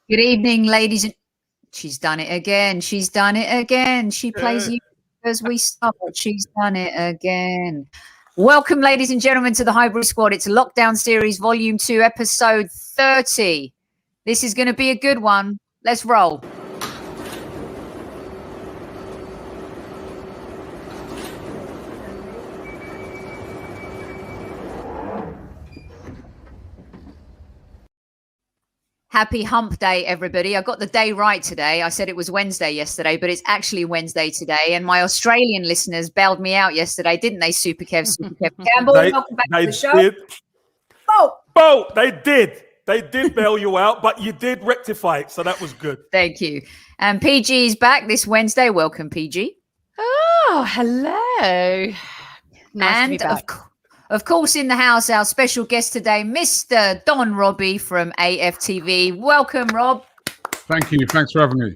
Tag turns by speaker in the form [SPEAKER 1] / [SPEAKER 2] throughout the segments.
[SPEAKER 1] Good evening, ladies. She's done it again. She's done it again. She plays you as we start. She's done it again. Welcome, ladies and gentlemen, to the Highbury Squad. It's a Lockdown Series, Volume 2, Episode 30. This is going to be a good one. Let's roll. Happy hump day, everybody. I got the day right today. I said it was Wednesday yesterday, but it's actually Wednesday today. And my Australian listeners bailed me out yesterday, didn't they, Super Kev Campbell? Welcome back to the show.
[SPEAKER 2] They did. They did bail you out, but you did rectify it, so that was good.
[SPEAKER 1] Thank you. And PG is back this Wednesday. Welcome, PG.
[SPEAKER 3] Oh, hello. Nice to be back.
[SPEAKER 1] Of course, in the house, our special guest today, Mr. Don Robbie from AFTV. Welcome, Rob.
[SPEAKER 4] Thank you. Thanks for having me.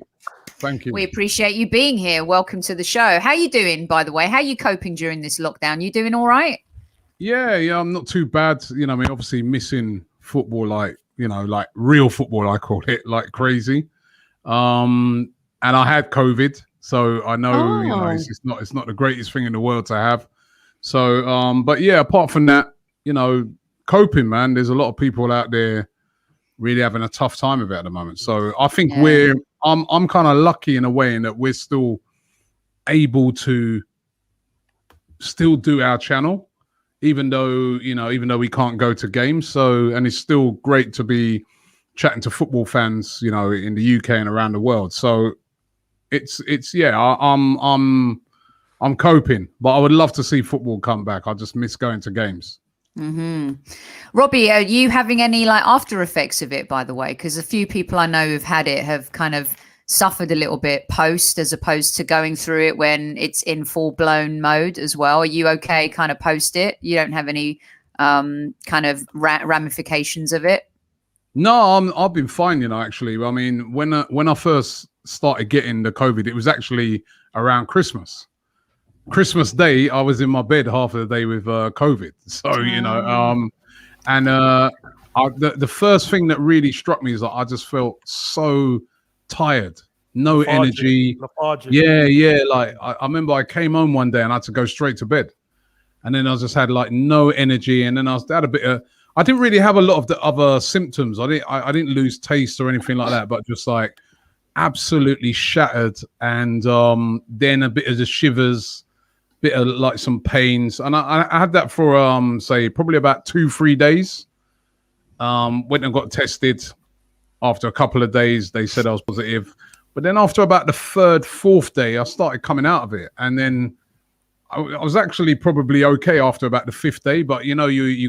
[SPEAKER 4] Thank you.
[SPEAKER 1] We appreciate you being here. Welcome to the show. How are you doing, by the way? How are you coping during this lockdown? You doing all right?
[SPEAKER 4] Yeah, I'm not too bad. I mean, obviously missing football, like real football, I call it, like crazy. And I had COVID, so I know, it's not the greatest thing in the world to have. So, but yeah, apart from that, coping, man, there's a lot of people out there really having a tough time of it at the moment. So I think I'm kind of lucky in a way in that we're still able to still do our channel, even though we can't go to games. So, and it's still great to be chatting to football fans, in the UK and around the world. So I'm coping, but I would love to see football come back. I just miss going to games.
[SPEAKER 1] Mm-hmm. Robbie, are you having any after effects of it, by the way? Because a few people I know who've had it have kind of suffered a little bit post as opposed to going through it when it's in full blown mode as well. Are you okay kind of post it? You don't have any kind of ramifications of it?
[SPEAKER 4] No, I've been fine, actually. I mean, when I first started getting the COVID, it was actually around Christmas Day. I was in my bed half of the day with COVID. So, the first thing that really struck me is that I just felt so tired, no energy.
[SPEAKER 2] Lethargic.
[SPEAKER 4] Yeah. I remember I came home one day and I had to go straight to bed. And then I just had no energy. And then I didn't really have a lot of the other symptoms. I didn't lose taste or anything like that, but just absolutely shattered. And then a bit of the shivers, bit of some pains, and I had that for say probably about 2-3 days. Went and got tested. After a couple of days, they said I was positive, but then after about the 3rd, 4th day, I started coming out of it, and then I was actually probably okay after about the 5th day. But you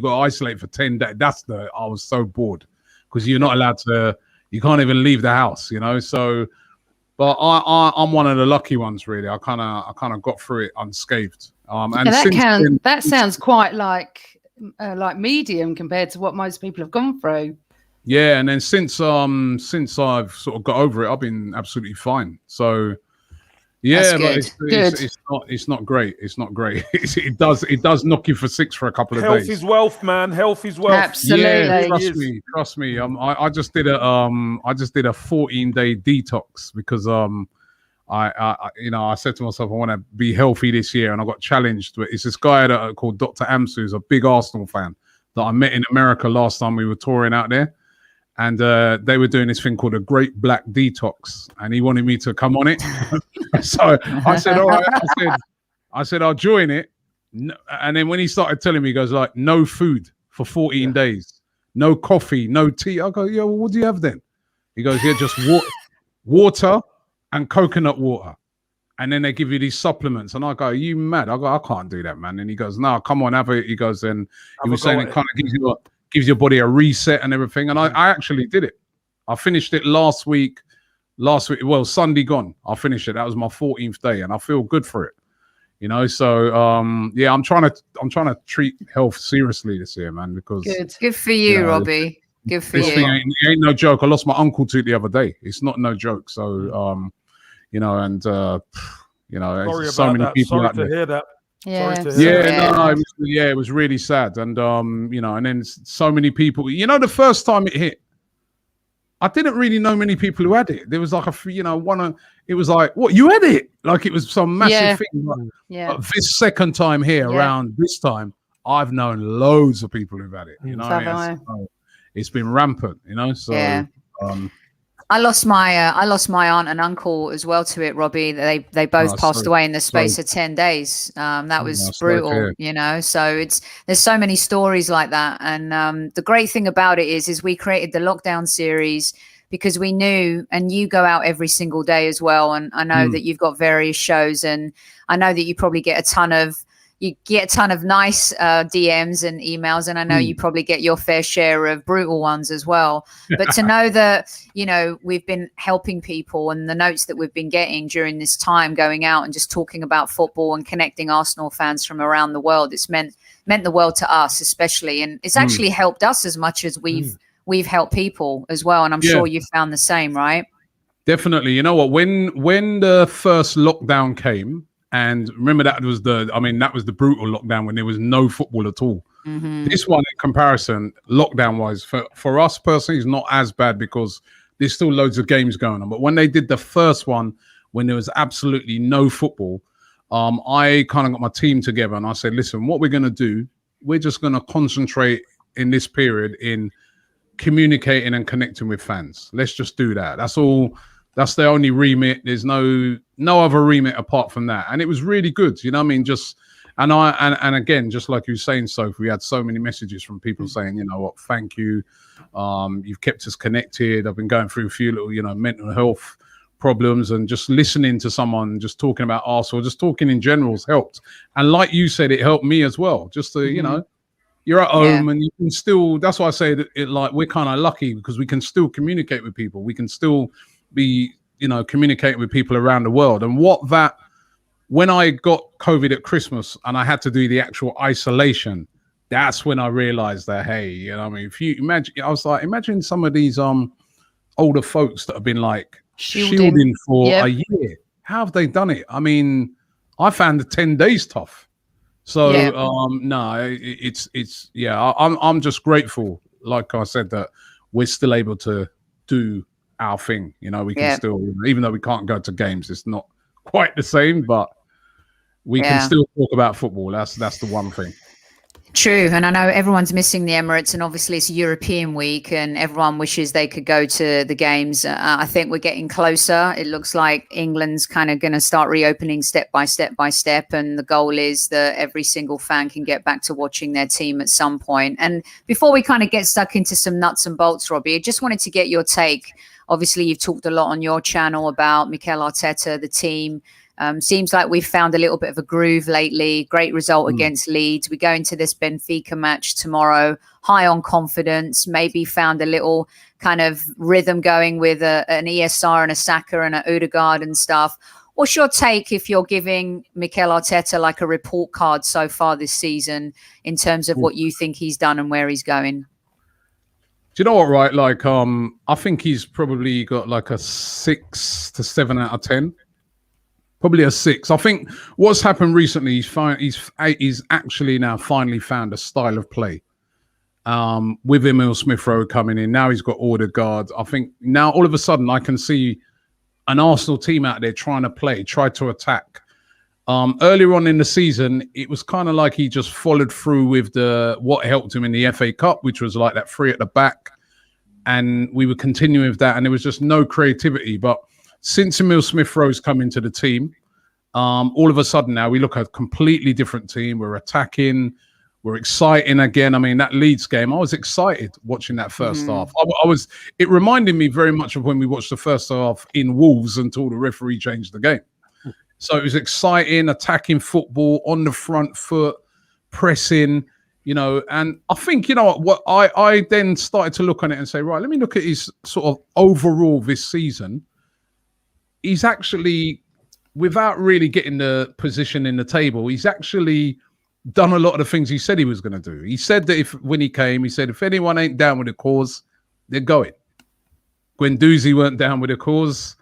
[SPEAKER 4] got to isolate for 10 days. I was so bored because you're not allowed to. You can't even leave the house, So. But I'm one of the lucky ones, really. I kind of got through it unscathed.
[SPEAKER 3] That sounds quite like medium compared to what most people have gone through.
[SPEAKER 4] Yeah, and then since I've sort of got over it, I've been absolutely fine. So yeah, but it's not great. It's not great. It does knock you for 6 for a couple of days.
[SPEAKER 2] Health is wealth, man. Health is wealth.
[SPEAKER 3] Absolutely.
[SPEAKER 4] Yeah, trust me. I just did a 14-day detox because I said to myself I want to be healthy this year, and I got challenged. It's this guy called Dr. Amsu, who's a big Arsenal fan that I met in America last time we were touring out there. And they were doing this thing called a Great Black Detox, and he wanted me to come on it. So I said, all right. I said, I'll join it. And then when he started telling me, he goes no food for 14 days, no coffee, no tea. I go, yeah, well, what do you have then? He goes, yeah, just water and coconut water. And then they give you these supplements. And I go, are you mad? I go, I can't do that, man. And he goes, no, come on, have it. He goes, and he was saying it kind of gives your body a reset and everything. And I actually did it. I finished it last week. Well, Sunday gone. I finished it. That was my 14th day, and I feel good for it. So I'm trying to treat health seriously this year, man, because
[SPEAKER 1] good for you, Robbie. Good for you.
[SPEAKER 4] This thing ain't no joke. I lost my uncle to it the other day. It's not no joke. So so many people out there.
[SPEAKER 2] Sorry to hear that.
[SPEAKER 4] It was really sad, and and then so many people. The first time it hit, I didn't really know many people who had it. There was like it was like, what, you had it? Like it was some massive thing. But this second time here, around this time, I've known loads of people who've had it. You know, it's been rampant. You know, so
[SPEAKER 1] I lost my aunt and uncle as well to it, Robbie. They both passed away in the space of 10 days. That was brutal, you know. So there's so many stories like that. And the great thing about it is we created the lockdown series because we knew, and you go out every single day as well. And I know that you've got various shows, and I know that you probably get a ton of nice DMs and emails, and I know you probably get your fair share of brutal ones as well. But to know that, you know, we've been helping people, and the notes that we've been getting during this time, going out and just talking about football and connecting Arsenal fans from around the world, it's meant the world to us, especially, and it's actually helped us as much as we've helped people as well. And I'm sure you found the same, right? Definitely.
[SPEAKER 4] You know what? When the first lockdown came. And remember, that was the brutal lockdown when there was no football at all. This one, in comparison, lockdown-wise, for us personally, is not as bad because there's still loads of games going on. But when they did the first one, when there was absolutely no football, I kind of got my team together and I said, listen, what we're going to do, we're just going to concentrate in this period in communicating and connecting with fans. Let's just do that. That's all. That's the only remit. There's no other remit apart from that. And it was really good. You know what I mean? And again, just like you were saying, Sophie, we had so many messages from people saying, you know what, thank you. You've kept us connected. I've been going through a few little, you know, mental health problems, and just listening to someone just talking about Arsenal, just talking in general has helped. And like you said, it helped me as well. Just to, you know, you're at home and you can still, that's why I say that we're kind of lucky because we can still communicate with people. We can still be, you know, communicating with people around the world. And when I got COVID at Christmas and I had to do the actual isolation, that's when I realized that, hey, you know, I mean, if you imagine, I was like, imagine some of these older folks that have been like shielding for a year. How have they done it? I mean, I found the 10 days tough. So I'm just grateful, like I said, that we're still able to do our thing. You know, we can still, even though we can't go to games, it's not quite the same, but we can still talk about football. That's the one thing.
[SPEAKER 1] True. And I know everyone's missing the Emirates, and obviously it's a European week and everyone wishes they could go to the games. I think we're getting closer. It looks like England's kind of going to start reopening step by step. And the goal is that every single fan can get back to watching their team at some point. And before we kind of get stuck into some nuts and bolts, Robbie, I just wanted to get your take. Obviously, you've talked a lot on your channel about Mikel Arteta, the team. Seems like we've found a little bit of a groove lately. Great result against Leeds. We go into this Benfica match tomorrow, high on confidence, maybe found a little kind of rhythm going with an ESR and a Saka and an Odegaard and stuff. What's your take if you're giving Mikel Arteta like a report card so far this season in terms of what you think he's done and where he's going?
[SPEAKER 4] Do you know what, right? Like, I think he's probably got like a 6 to 7 out of 10. Probably a 6. I think what's happened recently, he's actually now finally found a style of play. With Emil Smith-Rowe coming in, now he's got Odegaard. I think now all of a sudden I can see an Arsenal team out there trying to play, try to attack. Earlier on in the season, it was kind of like he just followed through with what helped him in the FA Cup, which was like that 3 at the back. And we were continuing with that, and there was just no creativity. But since Emil Smith-Rowe's come into the team, all of a sudden now we look at a completely different team. We're attacking. We're exciting again. I mean, that Leeds game, I was excited watching that first half. It reminded me very much of when we watched the first half in Wolves until the referee changed the game. So it was exciting, attacking football, on the front foot, pressing, you know. And I think, you know what I then started to look on it and say, right, let me look at his sort of overall this season. He's actually, without really getting the position in the table, he's actually done a lot of the things he said he was going to do. He said that when he came, he said, if anyone ain't down with the cause, they're going. Guendouzi weren't down with the cause.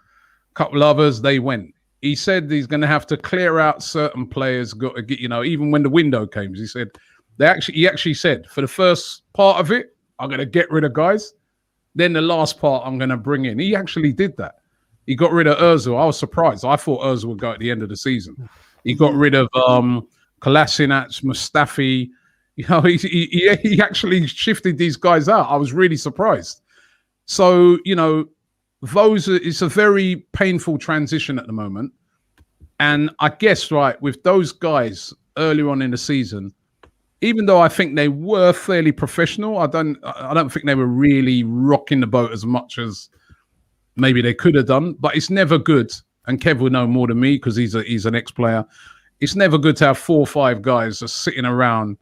[SPEAKER 4] A couple others, they went. He said he's going to have to clear out certain players, you know, even when the window came. He said, he actually said, for the first part of it, I'm going to get rid of guys. Then the last part I'm going to bring in. He actually did that. He got rid of Ozil. I was surprised. I thought Ozil would go at the end of the season. He got rid of Kolasinac, Mustafi. You know, he actually shifted these guys out. I was really surprised. So, you know, it's a very painful transition at the moment. And I guess, right, with those guys earlier on in the season, even though I think they were fairly professional, I don't think they were really rocking the boat as much as maybe they could have done. But it's never good, and Kev will know more than me because he's an ex-player. It's never good to have 4 or 5 guys just sitting around,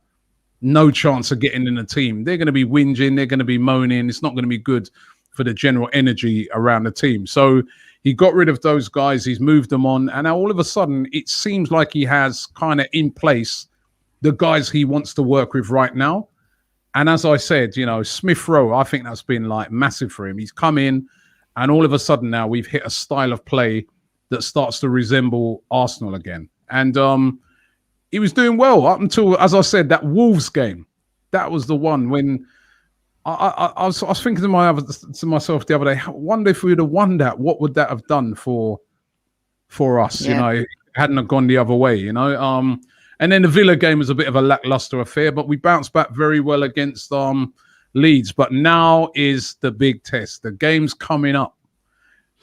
[SPEAKER 4] no chance of getting in the team. They're going to be whinging, they're going to be moaning. It's not going to be good for the general energy around the team. So he got rid of those guys, he's moved them on, and now all of a sudden it seems like he has kind of in place the guys he wants to work with right now. And as I said, you know, Smith Rowe, I think that's been like massive for him. He's come in and all of a sudden now we've hit a style of play that starts to resemble Arsenal again. And he was doing well up until, as I said, that Wolves game. That was the one when I was thinking to myself the other day, I wonder if we would have won that, what would that have done for us? Yeah. You know, it hadn't have gone the other way, you know. And then the Villa game was a bit of a lackluster affair, but we bounced back very well against Leeds. But now is the big test. The game's coming up.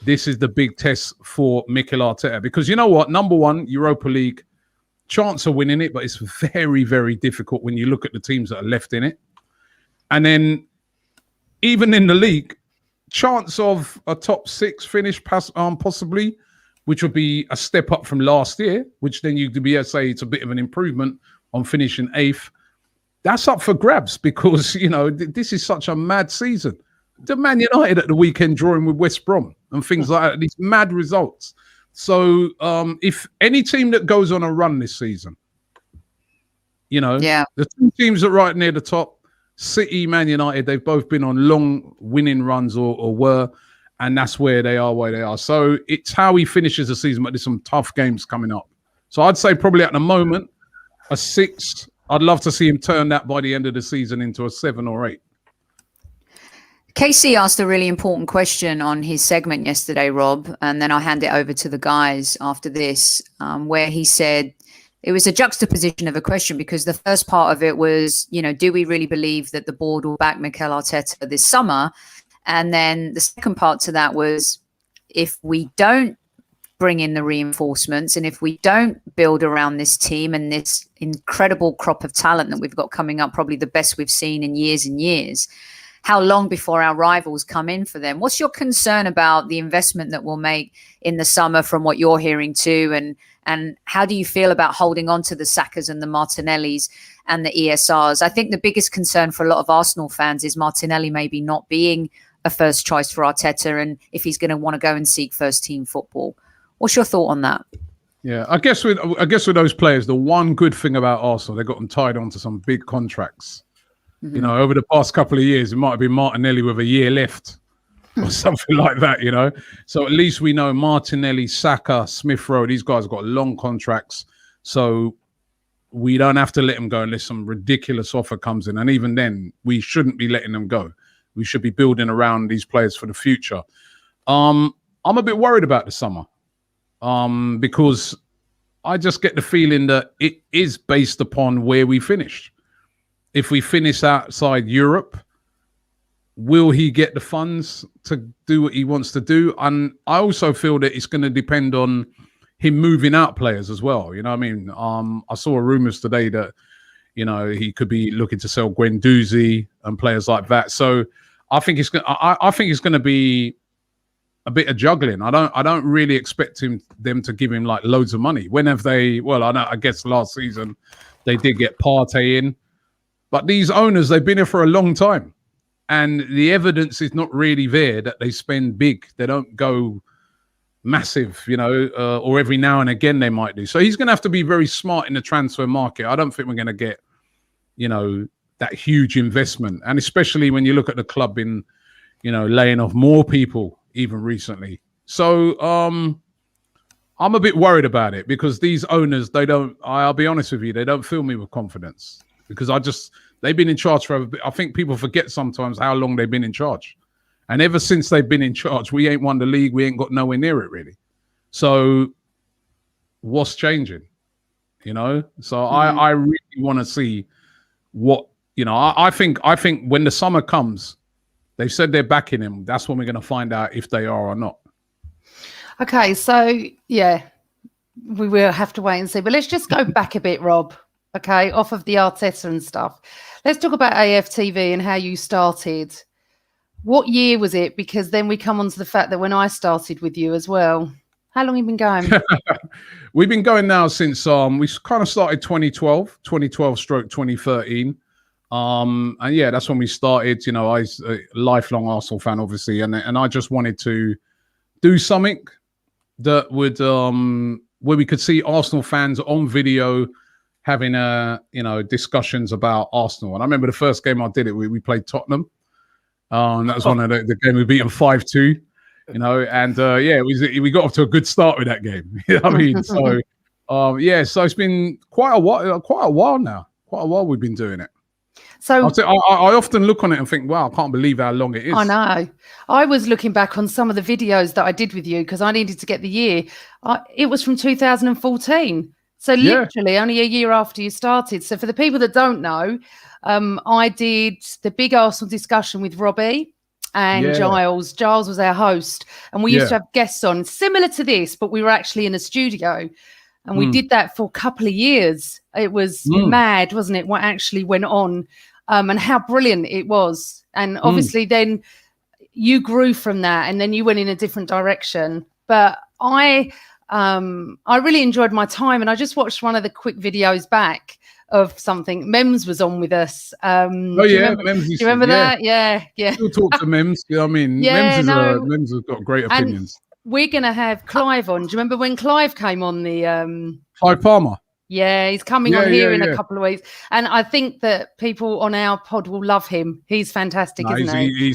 [SPEAKER 4] This is the big test for Mikel Arteta. Because you know what? Number one, Europa League, chance of winning it, but it's very, very difficult when you look at the teams that are left in it. And then even in the league, chance of a top 6 finish possibly, which would be a step up from last year, which then you could be able to say it's a bit of an improvement on finishing 8th. That's up for grabs because, you know, this is such a mad season. The Man United at the weekend drawing with West Brom and things like that, these mad results. So if any team that goes on a run this season, you know, the 2 teams that are right near the top, City, Man United, they've both been on long winning runs or were, and that's where they are. So it's how he finishes the season, but there's some tough games coming up. So I'd say probably at the moment, a 6. I'd love to see him turn that by the end of the season into a 7 or 8.
[SPEAKER 1] Casey asked a really important question on his segment yesterday, Rob, and then I'll hand it over to the guys after this, where he said it was a juxtaposition of a question because the first part of it was, you know, do we really believe that the board will back Mikel Arteta this summer? And then the second part to that was, if we don't bring in the reinforcements and if we don't build around this team and this incredible crop of talent that we've got coming up, probably the best we've seen in years and years, how long before our rivals come in for them? What's your concern about the investment that we'll make in the summer from what you're hearing too? And how do you feel about holding on to the Sakas and the Martinellis and the ESRs? I think the biggest concern for a lot of Arsenal fans is Martinelli maybe not being a first choice for Arteta and if he's going to want to go and seek first team football. What's your thought on that?
[SPEAKER 4] Yeah, I guess with those players, the one good thing about Arsenal, they got them tied onto some big contracts. Mm-hmm. You know, over the past couple of years, it might have been Martinelli with a year left or something like that, you know. So at least we know Martinelli, Saka, Smith Rowe, these guys have got long contracts. So we don't have to let them go unless some ridiculous offer comes in. And even then, we shouldn't be letting them go. We should be building around these players for the future. I'm a bit worried about the summer because I just get the feeling that it is based upon where we finished. If we finish outside Europe, will he get the funds to do what he wants to do? And I also feel that it's going to depend on him moving out players as well. You know what I mean? I saw rumors today that, you know, he could be looking to sell Guendouzi and players like that. So I think it's going to be a bit of juggling. I don't really expect them to give him like loads of money. When have they? Well, I guess last season they did get Partey in. But these owners, they've been here for a long time. And the evidence is not really there that they spend big. They don't go massive, you know, or every now and again they might do. So he's going to have to be very smart in the transfer market. I don't think we're going to get, you know, that huge investment. And especially when you look at the club in, you know, laying off more people even recently. So I'm a bit worried about it because these owners, I'll be honest with you, they don't fill me with confidence. Because they've been in charge for a bit. I think people forget sometimes how long they've been in charge. And ever since they've been in charge, we ain't won the league. We ain't got nowhere near it, really. So what's changing? You know? So I really want to see what, you know, I think when the summer comes, they've said they're backing him. That's when we're going to find out if they are or not.
[SPEAKER 3] Okay, so, yeah, we will have to wait and see. But let's just go back a bit, Rob, okay, off of the Arteta and stuff. Let's talk about AFTV and how you started. What year was it? Because then we come on to the fact that when I started with you as well. How long have you been going?
[SPEAKER 4] We've been going now since we kind of started 2012 stroke 2013. And yeah, that's when we started. You know, I was a lifelong Arsenal fan, obviously, and I just wanted to do something that would where we could see Arsenal fans on video having discussions about Arsenal. And I remember the first game I did it, we played Tottenham. That was one of the game we beat them 5-2. You know, and yeah, we got off to a good start with that game. You know what I mean? So yeah, so it's been quite a while now. Quite a while we've been doing it. So I often look on it and think, wow, I can't believe how long it is.
[SPEAKER 3] I know. I was looking back on some of the videos that I did with you because I needed to get the year. It was from 2014. So literally only a year after you started. So for the people that don't know, I did the big Arsenal discussion with Robbie and Giles. Giles was our host. And we used to have guests on similar to this, but we were actually in a studio. And we did that for a couple of years. It was mad, wasn't it, what actually went on and how brilliant it was. And obviously then you grew from that and then you went in a different direction. But I really enjoyed my time. And I just watched one of the quick videos back of something. Mems was on with us.
[SPEAKER 4] Mems.
[SPEAKER 3] Do you remember that? Yeah.
[SPEAKER 4] Still talk to Mems. I mean, Mems has got great opinions.
[SPEAKER 3] We're going to have Clive on. Do you remember when Clive came on the...
[SPEAKER 4] Clive Palmer?
[SPEAKER 3] Yeah, he's coming on here in a couple of weeks. And I think that people on our pod will love him. He's fantastic, isn't he?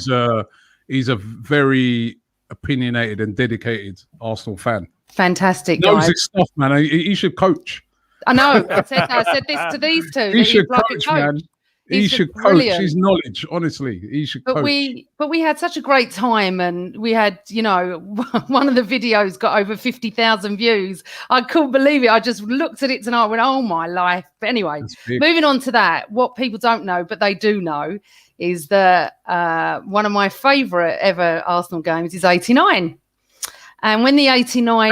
[SPEAKER 4] He's a very opinionated and dedicated Arsenal fan.
[SPEAKER 3] Fantastic
[SPEAKER 4] Knows
[SPEAKER 3] guy.
[SPEAKER 4] his stuff, man. He should coach.
[SPEAKER 3] I know. I said this to these two.
[SPEAKER 4] He should coach, man. He should coach. His knowledge, honestly. He should coach.
[SPEAKER 3] But we had such a great time, and we had, you know, one of the videos got over 50,000 views. I couldn't believe it. I just looked at it tonight and went, oh my life. But anyway, moving on to that, what people don't know, but they do know, is that one of my favourite ever Arsenal games is 89. And when the 89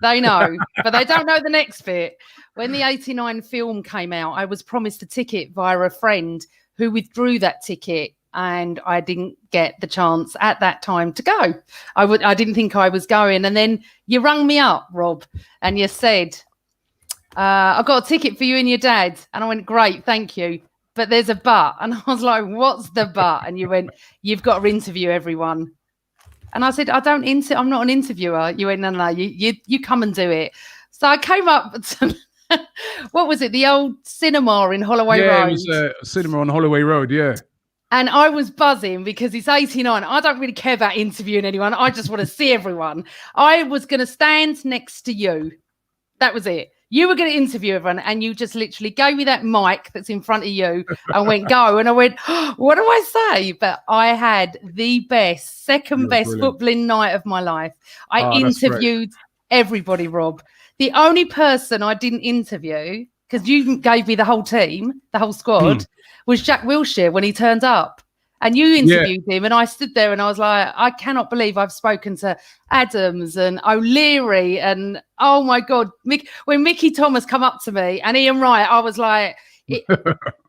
[SPEAKER 4] they know,
[SPEAKER 3] but they don't know the next bit. When the 89 film came out, I was promised a ticket via a friend who withdrew that ticket, and I didn't get the chance at that time to go. I didn't think I was going. And then you rung me up, Rob, and you said, I've got a ticket for you and your dad. And I went, great, thank you. But there's a but. And I was like, what's the but? And you went, you've got to interview everyone. And I said, I'm not an interviewer. You went, no, you come and do it. So I came up to, what was it? The old cinema in Holloway Road.
[SPEAKER 4] Yeah, it was a cinema on Holloway Road, yeah.
[SPEAKER 3] And I was buzzing because it's 89. I don't really care about interviewing anyone. I just want to see everyone. I was going to stand next to you. That was it. You were going to interview everyone, and you just literally gave me that mic that's in front of you and went, go. And I went, oh, what do I say? But I had the best, second best footballing night of my life. I interviewed everybody, Rob. The only person I didn't interview, because you gave me the whole team, the whole squad, was Jack Wilshere when he turned up. And you interviewed him, and I stood there and I was like, I cannot believe I've spoken to Adams and O'Leary and, oh, my God. When Mickey Thomas come up to me and Ian Wright, I was like,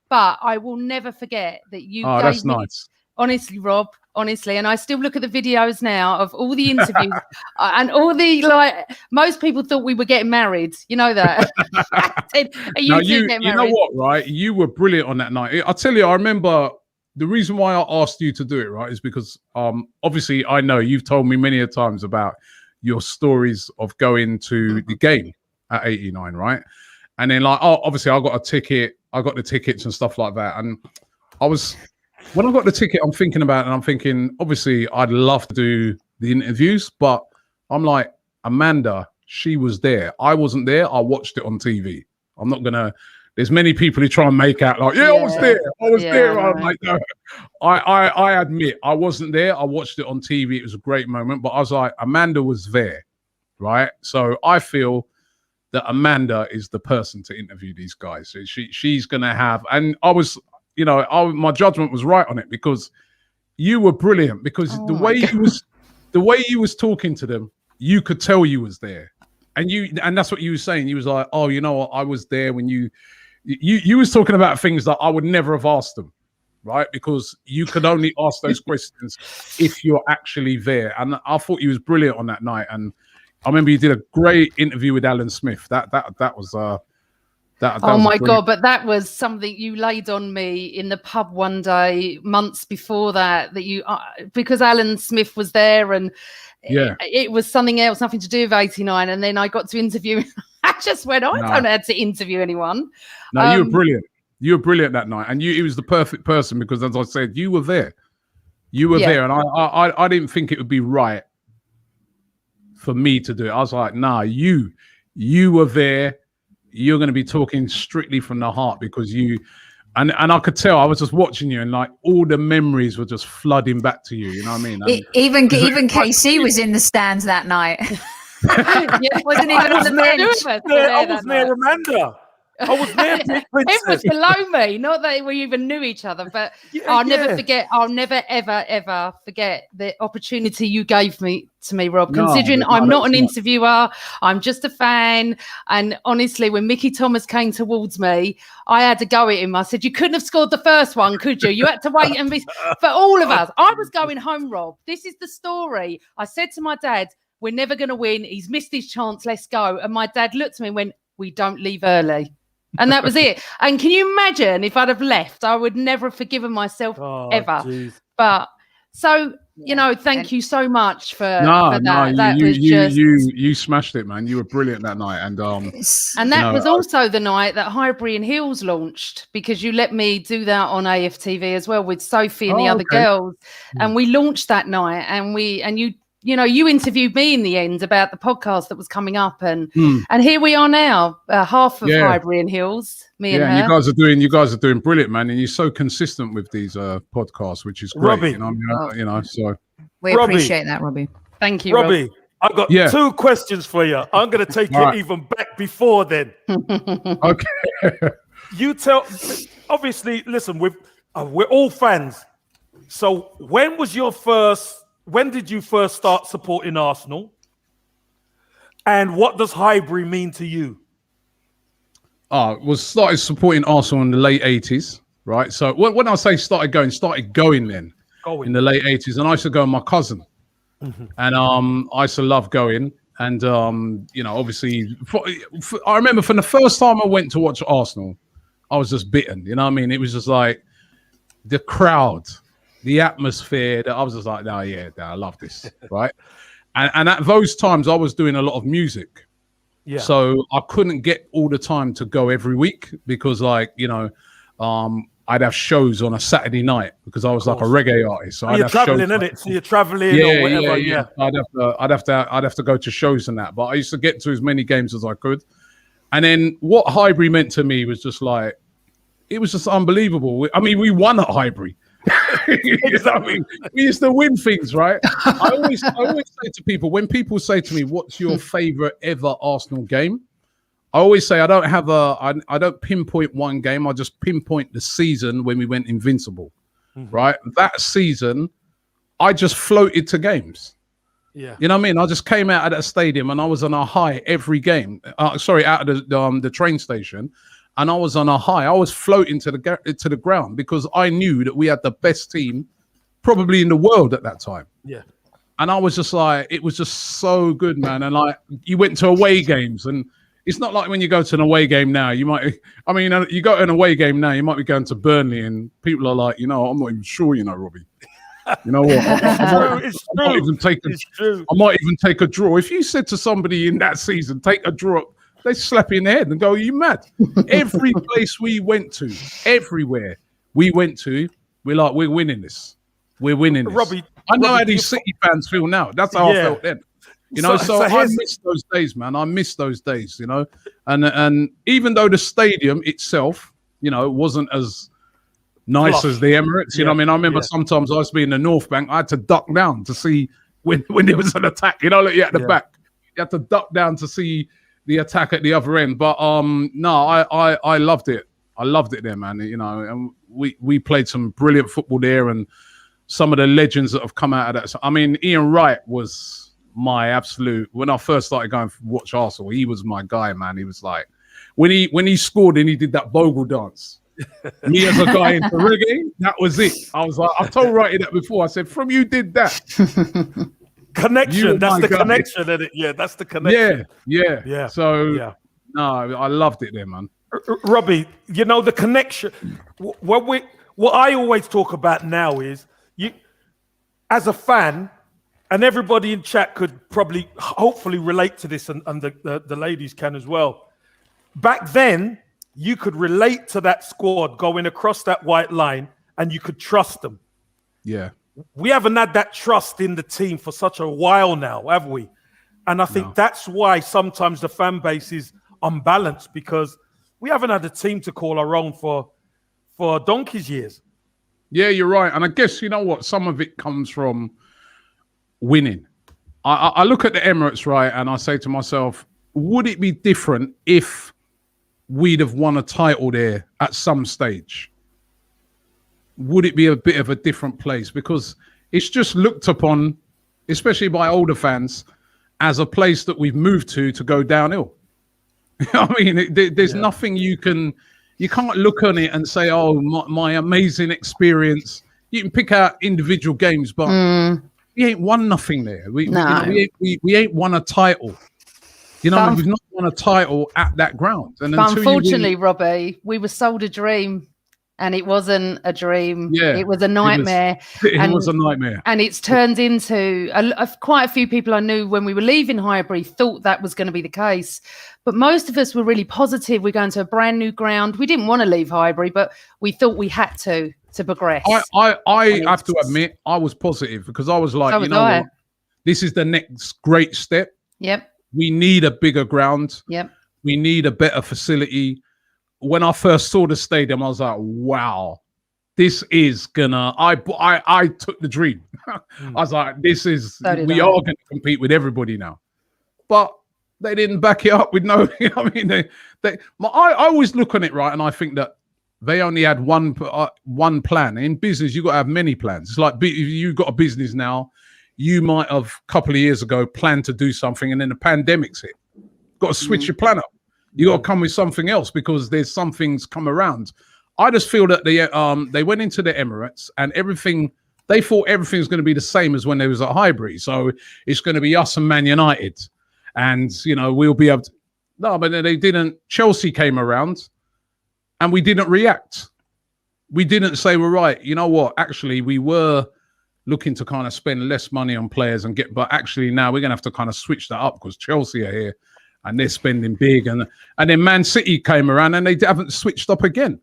[SPEAKER 3] but I will never forget that you gave
[SPEAKER 4] that's
[SPEAKER 3] me,
[SPEAKER 4] nice.
[SPEAKER 3] Honestly, Rob, honestly. And I still look at the videos now of all the interviews and all the, like, most people thought we were getting married. You know that?
[SPEAKER 4] You know what, right? You were brilliant on that night. I'll tell you, I remember... The reason why I asked you to do it, right, is because obviously I know you've told me many a times about your stories of going to the game at 89, right? And then like, obviously I got a ticket, I got the tickets and stuff like that. And when I got the ticket, I'm thinking about it and I'm thinking, obviously I'd love to do the interviews, but I'm like, Amanda, she was there. I wasn't there. I watched it on TV. I'm not going to There's many people who try and make out like, I was there. I'm like, no. I admit I wasn't there. I watched it on TV. It was a great moment, but I was like, Amanda was there, right? So I feel that Amanda is the person to interview these guys. So she's going to have, and I was, my judgment was right on it because you were brilliant because the way you was talking to them, you could tell you was there. And that's what you were saying. You was like, oh, you know what? I was there when you was talking about things that I would never have asked them, right? Because you could only ask those questions if you're actually there. And I thought you was brilliant on that night. And I remember you did a great interview with Alan Smith. That was
[SPEAKER 3] oh my God, but that was something you laid on me in the pub one day, months before that you because Alan Smith was there and it was something else, nothing to do with 89. And then I got to interview him. I just went, I don't know how to interview anyone.
[SPEAKER 4] No, you were brilliant. You were brilliant that night. And he was the perfect person because, as I said, you were there. You were there. And I didn't think it would be right for me to do it. I was like, nah, you were there. You're going to be talking strictly from the heart because and I could tell. I was just watching you, and like all the memories were just flooding back to you. You know what I mean? And
[SPEAKER 1] even KC was in the stands that night. Wasn't even on the bench.
[SPEAKER 2] I was near Amanda. I was there.
[SPEAKER 3] It was below me. Not that we even knew each other, but I'll never forget. I'll never, ever, ever forget the opportunity you gave to me, Rob. Considering I'm not an interviewer, I'm just a fan. And honestly, when Mickey Thomas came towards me, I had to go at him. I said, "You couldn't have scored the first one, could you? You had to wait and be." For all of us, I was going home, Rob. This is the story. I said to my dad, "We're never going to win. He's missed his chance. Let's go." And my dad looked at me and went, "We don't leave early." And that was it. And can you imagine if I'd have left? I would never have forgiven myself ever. Geez. But so, thank you so much for that. That was
[SPEAKER 4] you smashed it, man. You were brilliant that night. And
[SPEAKER 3] that was also the night that Highbury and Hills launched because you let me do that on AFTV as well with Sophie and the other girls. And we launched that night and you interviewed me in the end about the podcast that was coming up, and here we are now, half of Highbury and Hills, me and her.
[SPEAKER 4] You guys are doing brilliant, man, and you're so consistent with these podcasts, which is great.
[SPEAKER 2] Robbie,
[SPEAKER 4] so
[SPEAKER 1] we appreciate that, Robbie.
[SPEAKER 3] Thank you,
[SPEAKER 2] Robbie. I've got 2 questions for you. I'm going to take it even back before then.
[SPEAKER 4] Okay.
[SPEAKER 2] You tell. Obviously, listen, we're all fans. So when did you first start supporting Arsenal? And what does Highbury mean to you?
[SPEAKER 4] Started supporting Arsenal in the late 80s, right? So when I say started going then in the late 80s. And I used to go with my cousin. Mm-hmm. And I used to love going. And, obviously, I remember from the first time I went to watch Arsenal, I was just bitten. You know what I mean? It was just like the crowd. The atmosphere that I was just like, I love this, right? And at those times, I was doing a lot of music. Yeah. So I couldn't get all the time to go every week because, I'd have shows on a Saturday night because I was like a reggae artist. So
[SPEAKER 2] you're traveling, isn't it? So you're traveling or whatever. Yeah.
[SPEAKER 4] I'd have to go to shows and that. But I used to get to as many games as I could. And then what Highbury meant to me was just like, it was just unbelievable. I mean, we won at Highbury. We used to win things, right? I always say to people, when people say to me, "What's your favorite ever Arsenal game?" I always say I don't pinpoint one game. I just pinpoint the season when we went invincible, right? That season, I just floated to games. Yeah, you know what I mean. I just came out of that stadium and I was on a high every game. Out of the train station. And I was on a high. I was floating to the ground because I knew that we had the best team probably in the world at that time. Yeah. And I was just like, it was just so good, man. And like, you went to away games and it's not like when you go to an away game now, you go to an away game now, you might be going to Burnley and people are like, I'm not even sure, Robbie. You know what? I might even take a draw. If you said to somebody in that season, take a draw, they slap you in the head and go, "Are you mad?" Every place we went to, everywhere we went to, we're like, we're winning this. We're winning this.
[SPEAKER 2] Robbie,
[SPEAKER 4] I know how these City fans feel now. That's how I felt then. You know, so I
[SPEAKER 2] here's-
[SPEAKER 4] miss those days, man. I miss those days, you know. And even though the stadium itself, you know, wasn't as nice
[SPEAKER 2] Flush.
[SPEAKER 4] as the Emirates, you know what I mean? I remember sometimes I used to be in the North Bank, I had to duck down to see when there was an attack, you know, like you at the back. You had to duck down to see the attack at the other end. But no, I loved it. I loved it there, man. You know, and we played some brilliant football there, and some of the legends that have come out of that. So, I mean, Ian Wright was my absolute, when I first started going to watch Arsenal, he was my guy, man. He was like, when he scored and he did that bogle dance, me as a guy into reggae, that was it. I was like, I told Wrighty that before. I said, from you did that.
[SPEAKER 2] Connection. That's the connection, isn't it? Yeah, that's the connection.
[SPEAKER 4] Yeah. So, no, I loved it there, man.
[SPEAKER 2] Robbie, you know, the connection. What I always talk about now is you, as a fan, and everybody in chat could probably, hopefully relate to this, and the ladies can as well. Back then, you could relate to that squad going across that white line, and you could trust them.
[SPEAKER 4] Yeah.
[SPEAKER 2] We haven't had that trust in the team for such a while now, have we? And I think that's why sometimes the fan base is unbalanced, because we haven't had a team to call our own for donkey's years.
[SPEAKER 4] Yeah, you're right. And I guess, you know what, some of it comes from winning. I look at the Emirates, right, and I say to myself, would it be different if we'd have won a title there at some stage? Would it be a bit of a different place? Because it's just looked upon, especially by older fans, as a place that we've moved to go downhill. I mean, there's nothing you can't look on it and say, oh, my amazing experience. You can pick out individual games, but we ain't won nothing there. We ain't won a title. You know, we've not won a title at that ground. And
[SPEAKER 3] unfortunately, Robbie, we were sold a dream, and it wasn't a dream. Yeah, it was a nightmare.
[SPEAKER 4] It was a nightmare.
[SPEAKER 3] And it's turned into quite a few people I knew when we were leaving Highbury thought that was going to be the case. But most of us were really positive. We're going to a brand new ground. We didn't want to leave Highbury, but we thought we had to progress.
[SPEAKER 4] I have to admit, I was positive, because I was like, you know what? This is the next great step.
[SPEAKER 3] Yep.
[SPEAKER 4] We need a bigger ground.
[SPEAKER 3] Yep.
[SPEAKER 4] We need a better facility. When I first saw the stadium, I was like, wow, this is gonna, I took the dream. I was like, we are going to compete with everybody now. But they didn't back it up with no, I mean, I always look on it, right, and I think that they only had one plan. In business, you've got to have many plans. It's like, if you've got a business now, you might have a couple of years ago planned to do something, and then the pandemic's hit. Got to switch your plan up. You got to come with something else, because there's some things come around. I just feel that they went into the Emirates, and they thought everything was going to be the same as when they was at Highbury. So it's going to be us and Man United, and you know, we'll be able to. No, but they didn't. Chelsea came around, and we didn't react. We didn't say, we're right. You know what? Actually, we were looking to kind of spend less money on players but actually now we're going to have to kind of switch that up, because Chelsea are here and they're spending big, and then Man City came around and they haven't switched up again.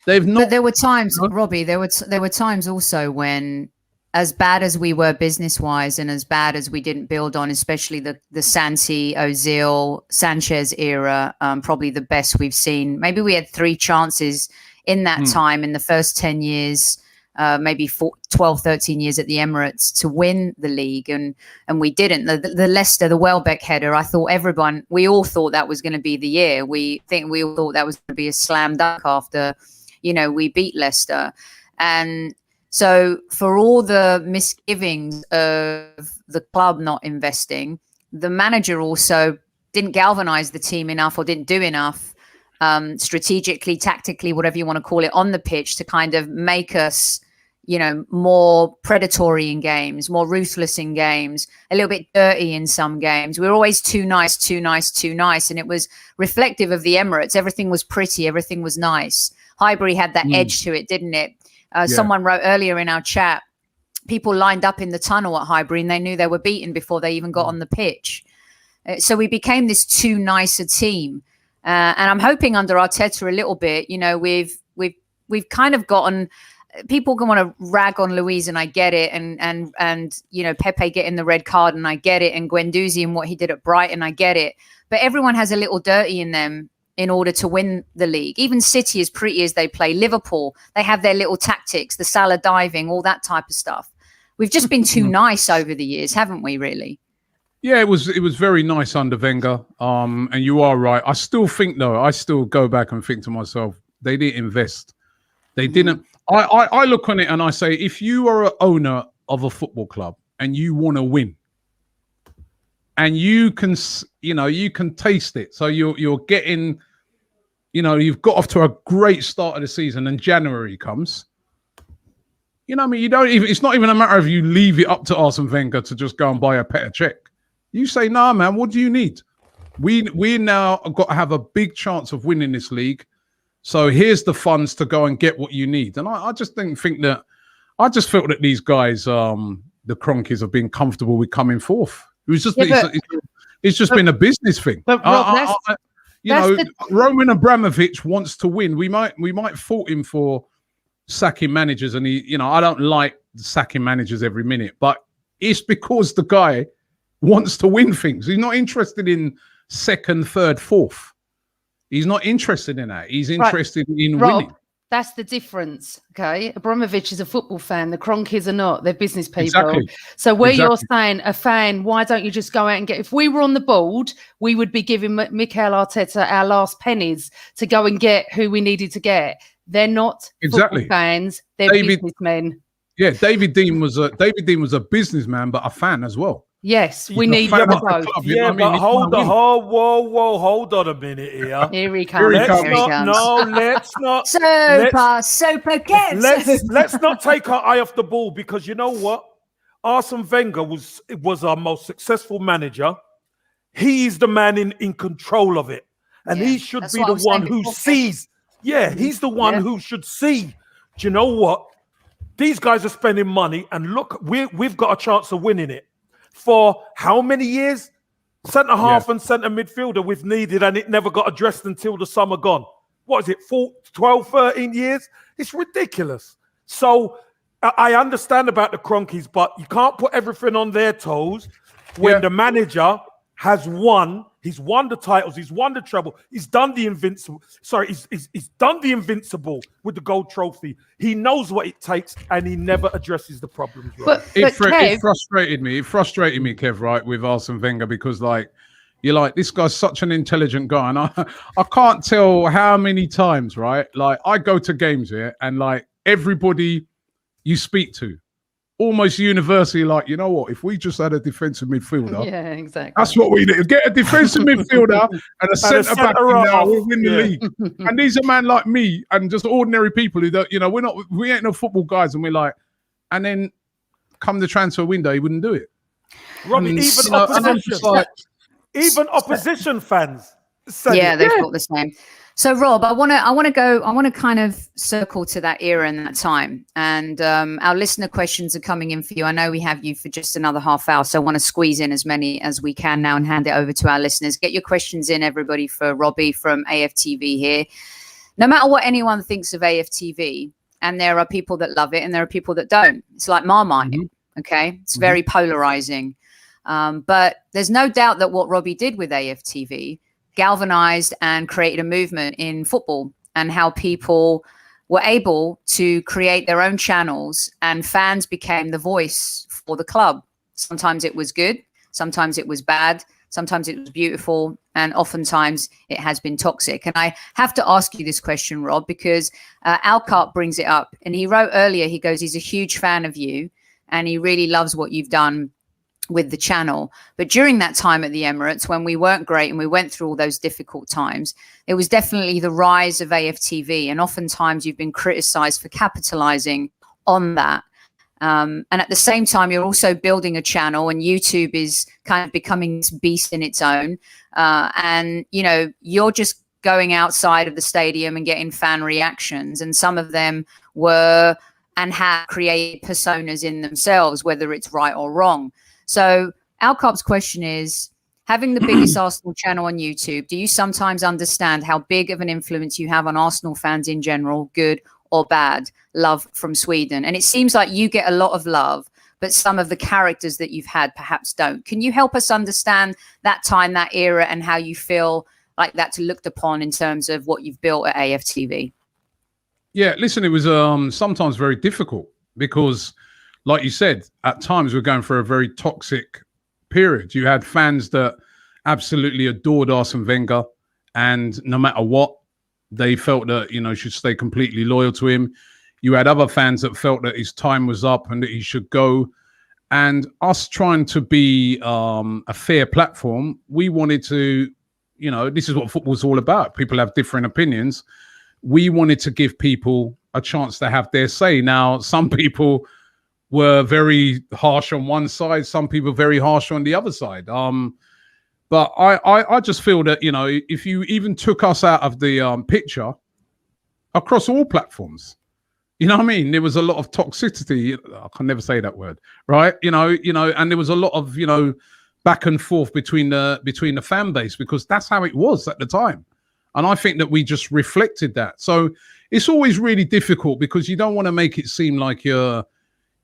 [SPEAKER 4] They've not.
[SPEAKER 1] But there were times, Robbie, there were times also when, as bad as we were business wise, and as bad as we didn't build on, especially the Santi, Ozil, Sanchez era, probably the best we've seen. Maybe we had 3 chances in that time in the first 10 years. Maybe 12, 13 years at the Emirates to win the league, and we didn't. The Leicester, the Welbeck header, I thought we all thought that was going to be the year. We all thought that was going to be a slam dunk after, you know, we beat Leicester. And so for all the misgivings of the club not investing, the manager also didn't galvanize the team enough, or didn't do enough strategically, tactically, whatever you want to call it, on the pitch to kind of make us, you know, more predatory in games, more ruthless in games, a little bit dirty in some games. We were always too nice. And it was reflective of the Emirates. Everything was pretty. Everything was nice. Highbury had that edge to it, didn't it? Someone wrote earlier in our chat, people lined up in the tunnel at Highbury and they knew they were beaten before they even got on the pitch. So we became this too nice a team. And I'm hoping under Arteta a little bit, you know, we've kind of gotten people can want to rag on Luis, and I get it, and you know, Pepe getting the red card, and I get it, and Guendouzi and what he did at Brighton, I get it. But everyone has a little dirty in them in order to win the league. Even City, as pretty as they play, Liverpool, they have their little tactics, the Salah diving, all that type of stuff. We've just been too nice over the years, haven't we, really?
[SPEAKER 4] Yeah, it was very nice under Wenger. And you are right. I still think, though, I still go back and think to myself, they didn't invest. They didn't. I look on it and I say, if you are an owner of a football club and you want to win, and you can, you know, you can taste it. So you're getting, you know, you've got off to a great start of the season, and January comes. You know what I mean? You don't even. It's not even a matter of you leave it up to Arsene Wenger to just go and buy a Petr Cech. You say, nah, man, what do you need? We now got to have a big chance of winning this league. So here's the funds to go and get what you need. And I just didn't think that. I just felt that these guys, the Cronkies, have been comfortable with coming fourth. It was just it's just been a business thing.
[SPEAKER 3] But Rob,
[SPEAKER 4] Roman Abramovich wants to win. We might fault him for sacking managers, and he, you know, I don't like sacking managers every minute, but it's because the guy wants to win things. He's not interested in second, third, fourth. He's not interested in that. He's interested in winning.
[SPEAKER 3] That's the difference, okay? Abramovich is a football fan. The Cronkies are not. They're business people.
[SPEAKER 4] Exactly.
[SPEAKER 3] So where you're saying, a fan, why don't you just go out and get... If we were on the board, we would be giving Mikel Arteta our last pennies to go and get who we needed to get. They're not football fans. They're businessmen.
[SPEAKER 4] Yeah, David Dean was a businessman, but a fan as well.
[SPEAKER 3] Yes, we need them both.
[SPEAKER 2] Yeah, but hold on a minute here.
[SPEAKER 3] Here he comes.
[SPEAKER 2] Let's not. Let's not take our eye off the ball, because you know what? Arsene Wenger was our most successful manager. He's the man in control of it, and he should be the one who sees. Yeah, he's the one who should see. Do you know what? These guys are spending money, and look, we've got a chance of winning it. For how many years? Centre half and centre midfielder we've needed, and it never got addressed until the summer gone. What is it, 12, 13 years? It's ridiculous. So I understand about the Cronkies, but you can't put everything on their toes when the manager has won. He's won the titles. He's won the treble. He's done the invincible. Sorry, he's done the invincible with the gold trophy. He knows what it takes, and he never addresses the problems. Right?
[SPEAKER 4] It frustrated me. It frustrated me, Kev, right, with Arsene Wenger, because you're like, this guy's such an intelligent guy, and I can't tell how many times, right? Like, I go to games here, and like everybody you speak to, almost universally, like, you know what? If we just had a defensive midfielder,
[SPEAKER 3] exactly.
[SPEAKER 4] That's what we need. Get a defensive midfielder and a centre back. Now we'll win the league. And these are men like me and just ordinary people who don't, you know, we ain't no football guys, and we're like, and then come the transfer window, he wouldn't do it.
[SPEAKER 2] Robbie, even opposition fans.
[SPEAKER 1] They thought the same. So, Rob, I want to kind of circle to that era and that time. And our listener questions are coming in for you. I know we have you for just another half hour, so I want to squeeze in as many as we can now and hand it over to our listeners. Get your questions in, everybody, for Robbie from AFTV here. No matter what anyone thinks of AFTV, and there are people that love it and there are people that don't. It's like Marmite, okay? It's very polarizing. But there's no doubt that what Robbie did with AFTV galvanized and created a movement in football, and how people were able to create their own channels, and fans became the voice for the club. Sometimes it was good, sometimes it was bad, sometimes it was beautiful, and oftentimes it has been toxic. And I have to ask you this question, Rob, because Alcart brings it up, and he wrote earlier, he goes, he's a huge fan of you and he really loves what you've done with the channel. But during that time at the Emirates, when we weren't great and we went through all those difficult times, it was definitely the rise of AFTV. And oftentimes you've been criticized for capitalizing on that. And at the same time, you're also building a channel, and YouTube is kind of becoming this beast in its own. And, you know, you're just going outside of the stadium and getting fan reactions. And some of them were and have created personas in themselves, whether it's right or wrong. So Alcop's question is, having the biggest Arsenal channel on YouTube, do you sometimes understand how big of an influence you have on Arsenal fans in general, good or bad love from Sweden? And it seems like you get a lot of love, but some of the characters that you've had perhaps don't. Can you help us understand that time, that era, and how you feel like that's looked upon in terms of what you've built at AFTV?
[SPEAKER 4] Yeah, listen, it was sometimes very difficult because, like you said, at times we're going through a very toxic period. You had fans that absolutely adored Arsene Wenger, and no matter what, they felt that, you know, should stay completely loyal to him. You had other fans that felt that his time was up and that he should go. And us trying to be a fair platform, we wanted to, you know, this is what football's all about. People have different opinions. We wanted to give people a chance to have their say. Now, some people were very harsh on one side, some people very harsh on the other side. But I just feel that, you know, if you even took us out of the picture across all platforms, you know what I mean? There was a lot of toxicity. I can never say that word, right? You know, and there was a lot of, you know, back and forth between the fan base, because that's how it was at the time. And I think that we just reflected that. So it's always really difficult because you don't want to make it seem like you're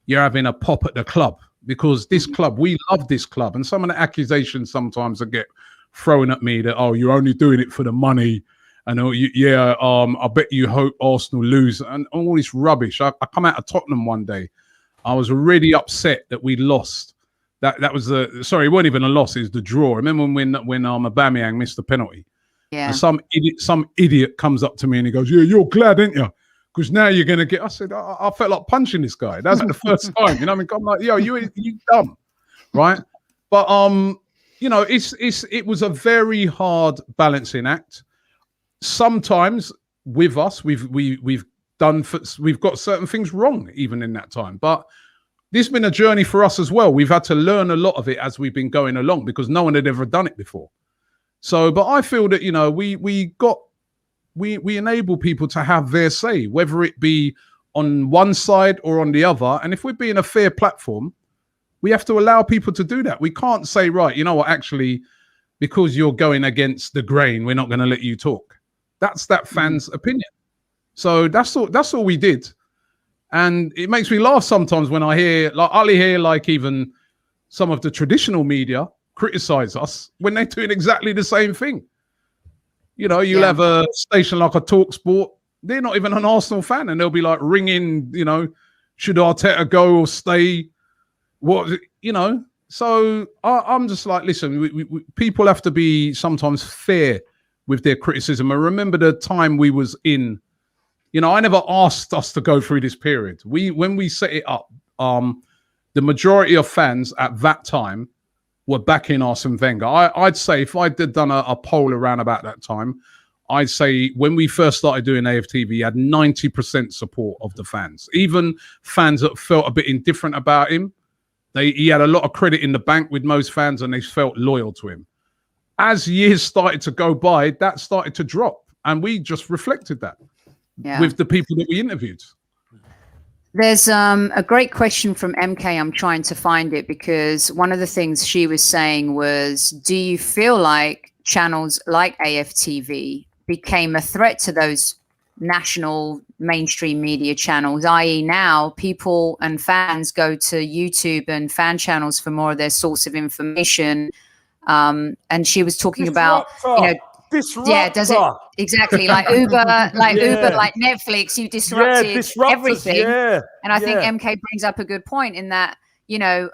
[SPEAKER 4] having a pop at the club, because this club, we love this club. And some of the accusations sometimes that get thrown at me that, oh, you're only doing it for the money. And I bet you hope Arsenal lose, and all this rubbish. I come out of Tottenham one day. I was really upset that we lost. That was sorry, it wasn't even a loss. It was the draw. Remember when Aubameyang missed the penalty?
[SPEAKER 1] Yeah.
[SPEAKER 4] And some idiot comes up to me and he goes, "Yeah, you're glad, ain't you? Because now you're gonna get." I said, I felt like punching this guy. That's the first time. You know what I mean? I'm like, yo, you dumb, right? But you know, it was a very hard balancing act. Sometimes with us, we've got certain things wrong even in that time, but this has been a journey for us as well. We've had to learn a lot of it as we've been going along, because no one had ever done it before. So, but I feel that, you know, we enable people to have their say, whether it be on one side or on the other. And if we're being a fair platform, we have to allow people to do that. We can't say, right, you know what, actually, because you're going against the grain, we're not going to let you talk. That's that fan's opinion. So that's all we did. And it makes me laugh sometimes when I'll hear like even some of the traditional media criticize us when they're doing exactly the same thing. You know, you'll have a station like a Talk Sport. They're not even an Arsenal fan, and they'll be like ringing, you know, should Arteta go or stay? What, you know? So I'm just like, listen, we people have to be sometimes fair with their criticism. And remember the time we was in, you know, I never asked us to go through this period. When we set it up, the majority of fans at that time were backing Arsene Wenger. I'd say if I'd done a poll around about that time, I'd say when we first started doing AFTV, he had 90% support of the fans. Even fans that felt a bit indifferent about him, he had a lot of credit in the bank with most fans, and they felt loyal to him. As years started to go by, that started to drop, and we just reflected that with the people that we interviewed.
[SPEAKER 1] There's a great question from MK. I'm trying to find it, because one of the things she was saying was, do you feel like channels like AFTV became a threat to those national mainstream media channels, i.e. now people and fans go to YouTube and fan channels for more of their source of information? And she was talking about, you know, does it exactly like Uber, Uber, like Netflix? You disrupted everything, and I think MK brings up a good point in that, you know,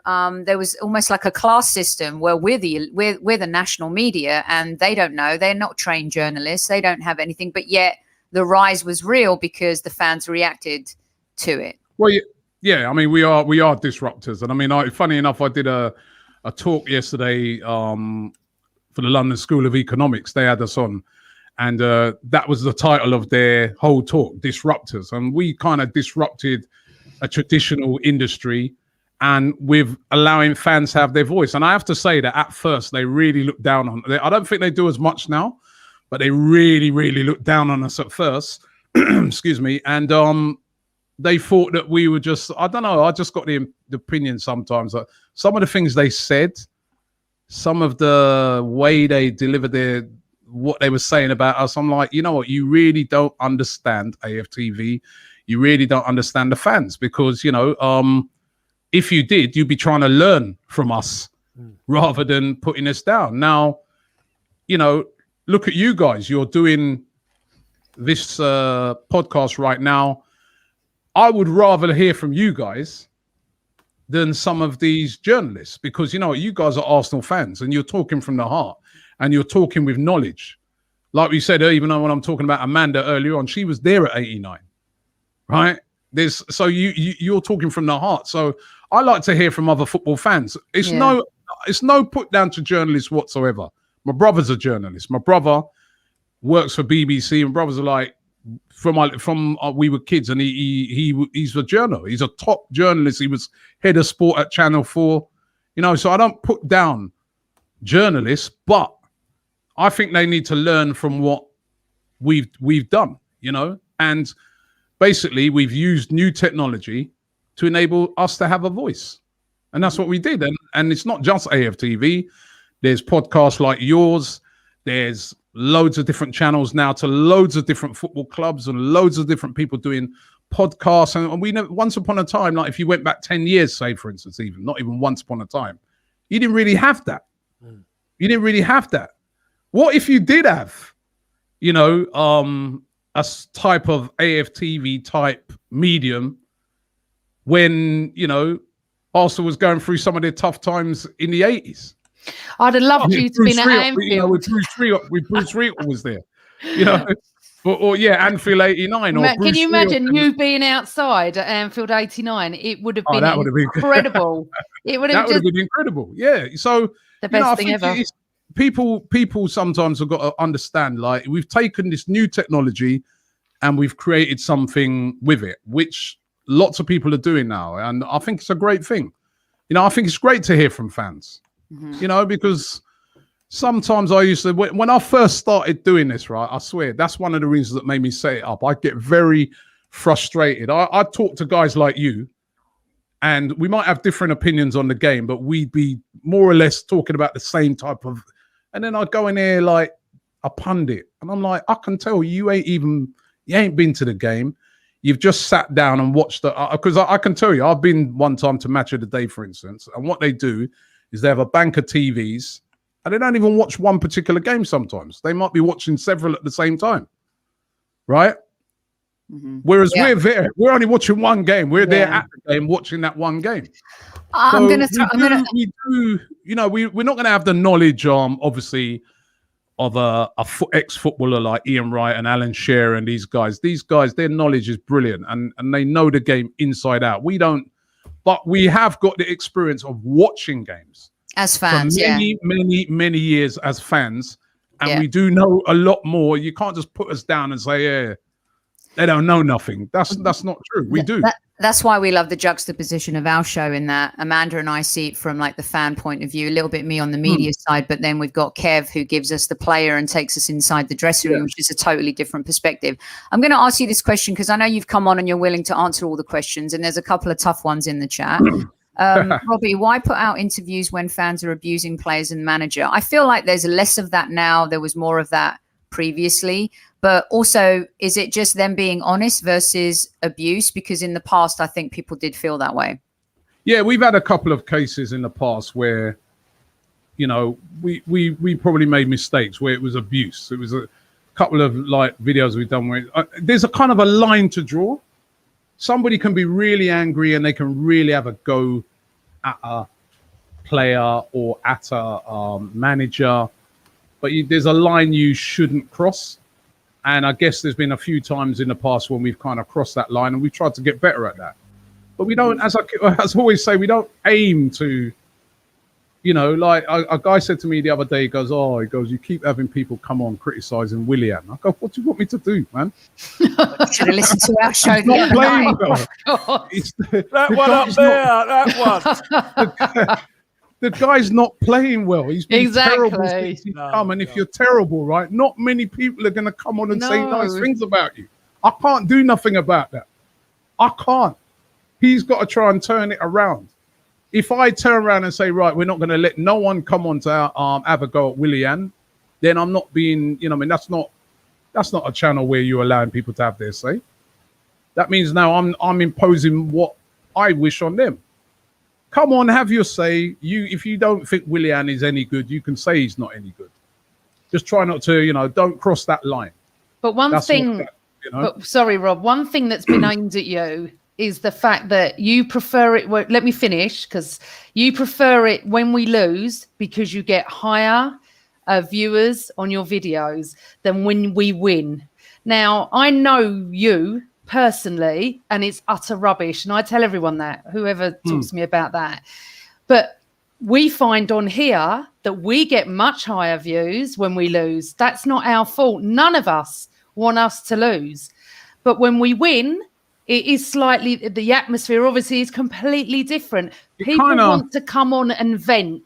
[SPEAKER 1] there was almost like a class system where we're the national media, and they don't know, they're not trained journalists, they don't have anything, but yet the rise was real because the fans reacted to it.
[SPEAKER 4] Well, yeah, I mean, we are disruptors, and I mean, funny enough, I did a talk yesterday for the London School of Economics. They had us on, and that was the title of their whole talk, Disruptors. And we kind of disrupted a traditional industry, and with allowing fans to have their voice. And I have to say that at first they really looked down on it. I don't think they do as much now, but they really, really looked down on us at first. Excuse me. And they thought that we were just, I don't know, I just got the opinion sometimes that some of the things they said, some of the way they delivered what they were saying about us, I'm like, you know what, you really don't understand AFTV. you really don't understand the fans, because, if you did, you'd be trying to learn from us rather than putting us down. Now, look at you guys. You're doing this podcast right now. I would rather hear from you guys than some of these journalists, because you guys are Arsenal fans and you're talking from the heart and you're talking with knowledge. Like we said, even when I'm talking about Amanda earlier on, she was there at 89, right? So you're talking from the heart. So I like to hear from other football fans. It's no put down to journalists whatsoever. My brother's a journalist. My brother works for BBC, and brothers are like, from we were kids, and he's a journalist. He's a top journalist. He was head of sport at Channel 4. So I don't put down journalists, but I think they need to learn from what we've done, and basically we've used new technology to enable us to have a voice, and that's what we did. And it's not just AFTV. There's podcasts like yours. There's loads of different channels now to loads of different football clubs and loads of different people doing podcasts. And we never, once upon a time, like if you went back 10 years, say, for instance, not even once upon a time, you didn't really have that. You didn't really have that. What if you did have, a type of AFTV type medium when, Arsenal was going through some of their tough times in the 80s?
[SPEAKER 3] I'd have loved you to be at Anfield.
[SPEAKER 4] With Bruce Riegel was there, Anfield 89.
[SPEAKER 3] Can you imagine you being outside at Anfield 89? It would have been incredible. It would have been incredible. Yeah. So the best thing ever.
[SPEAKER 4] People sometimes have got to understand, like, we've taken this new technology and we've created something with it, which lots of people are doing now, and I think it's a great thing. I think it's great to hear from fans. Because sometimes I used to, when I first started doing this, right, I swear, that's one of the reasons that made me set it up. I get very frustrated. I talk to guys like you, and we might have different opinions on the game, but we'd be more or less talking about the same type of, and then I'd go in here like a pundit, and I'm like, I can tell you ain't been to the game. You've just sat down and watched because I can tell you, I've been one time to Match of the Day, for instance, and what they do is they have a bank of TVs and they don't even watch one particular game sometimes. They might be watching several at the same time, right? Whereas we're only watching one game. We're there at the game watching that one game.
[SPEAKER 1] We're not
[SPEAKER 4] going to have the knowledge, obviously, of a ex-footballer like Ian Wright and Alan Shearer and these guys. These guys, their knowledge is brilliant, and they know the game inside out. We don't. But we have got the experience of watching games
[SPEAKER 1] as fans,
[SPEAKER 4] for many years as fans, and we do know a lot more. You can't just put us down and say, they don't know nothing. That's not true. We do.
[SPEAKER 1] That's why we love the juxtaposition of our show, in that Amanda and I see it from like the fan point of view, a little bit me on the media side, but then we've got Kev who gives us the player and takes us inside the dressing room, which is a totally different perspective. I'm going to ask you this question because I know you've come on and you're willing to answer all the questions, and there's a couple of tough ones in the chat. Robbie, why put out interviews when fans are abusing players and manager? I feel like there's less of that now. There was more of that previously. But also, is it just them being honest versus abuse? Because in the past, I think people did feel that way.
[SPEAKER 4] Yeah, we've had a couple of cases in the past where, we probably made mistakes where it was abuse. It was a couple of like videos we've done where there's a kind of a line to draw. Somebody can be really angry and they can really have a go at a player or at a manager, but there's a line you shouldn't cross. And I guess there's been a few times in the past when we've kind of crossed that line, and we've tried to get better at that. But we don't, as I always say, we don't aim to, like a guy said to me the other day, he goes, you keep having people come on criticizing Willian. I go, what do you want me to do, man?
[SPEAKER 1] Should have listened to our show the other night.
[SPEAKER 2] That one up there, that one.
[SPEAKER 4] The guy's not playing well. He's been terrible since he's come. And if you're terrible, right, not many people are going to come on and say nice things about you. I can't do nothing about that. I can't. He's got to try and turn it around. If I turn around and say, right, we're not going to let no one come on to have a go at Willian, then I'm not being, that's not a channel where you're allowing people to have their say. That means now I'm imposing what I wish on them. Come on, have your say. If you don't think Willian is any good, you can say he's not any good. Just try not to, don't cross that line.
[SPEAKER 3] But one thing, sorry, Rob, one thing that's been aimed at you is the fact that you prefer it. Well, let me finish, because you prefer it when we lose because you get higher viewers on your videos than when we win. Now, I know you personally, and it's utter rubbish, and I tell everyone that, whoever talks to me about that. But we find on here that we get much higher views when we lose. That's not our fault. None of us want us to lose. But when we win, it is slightly, the atmosphere obviously is completely different. People want to come on and vent,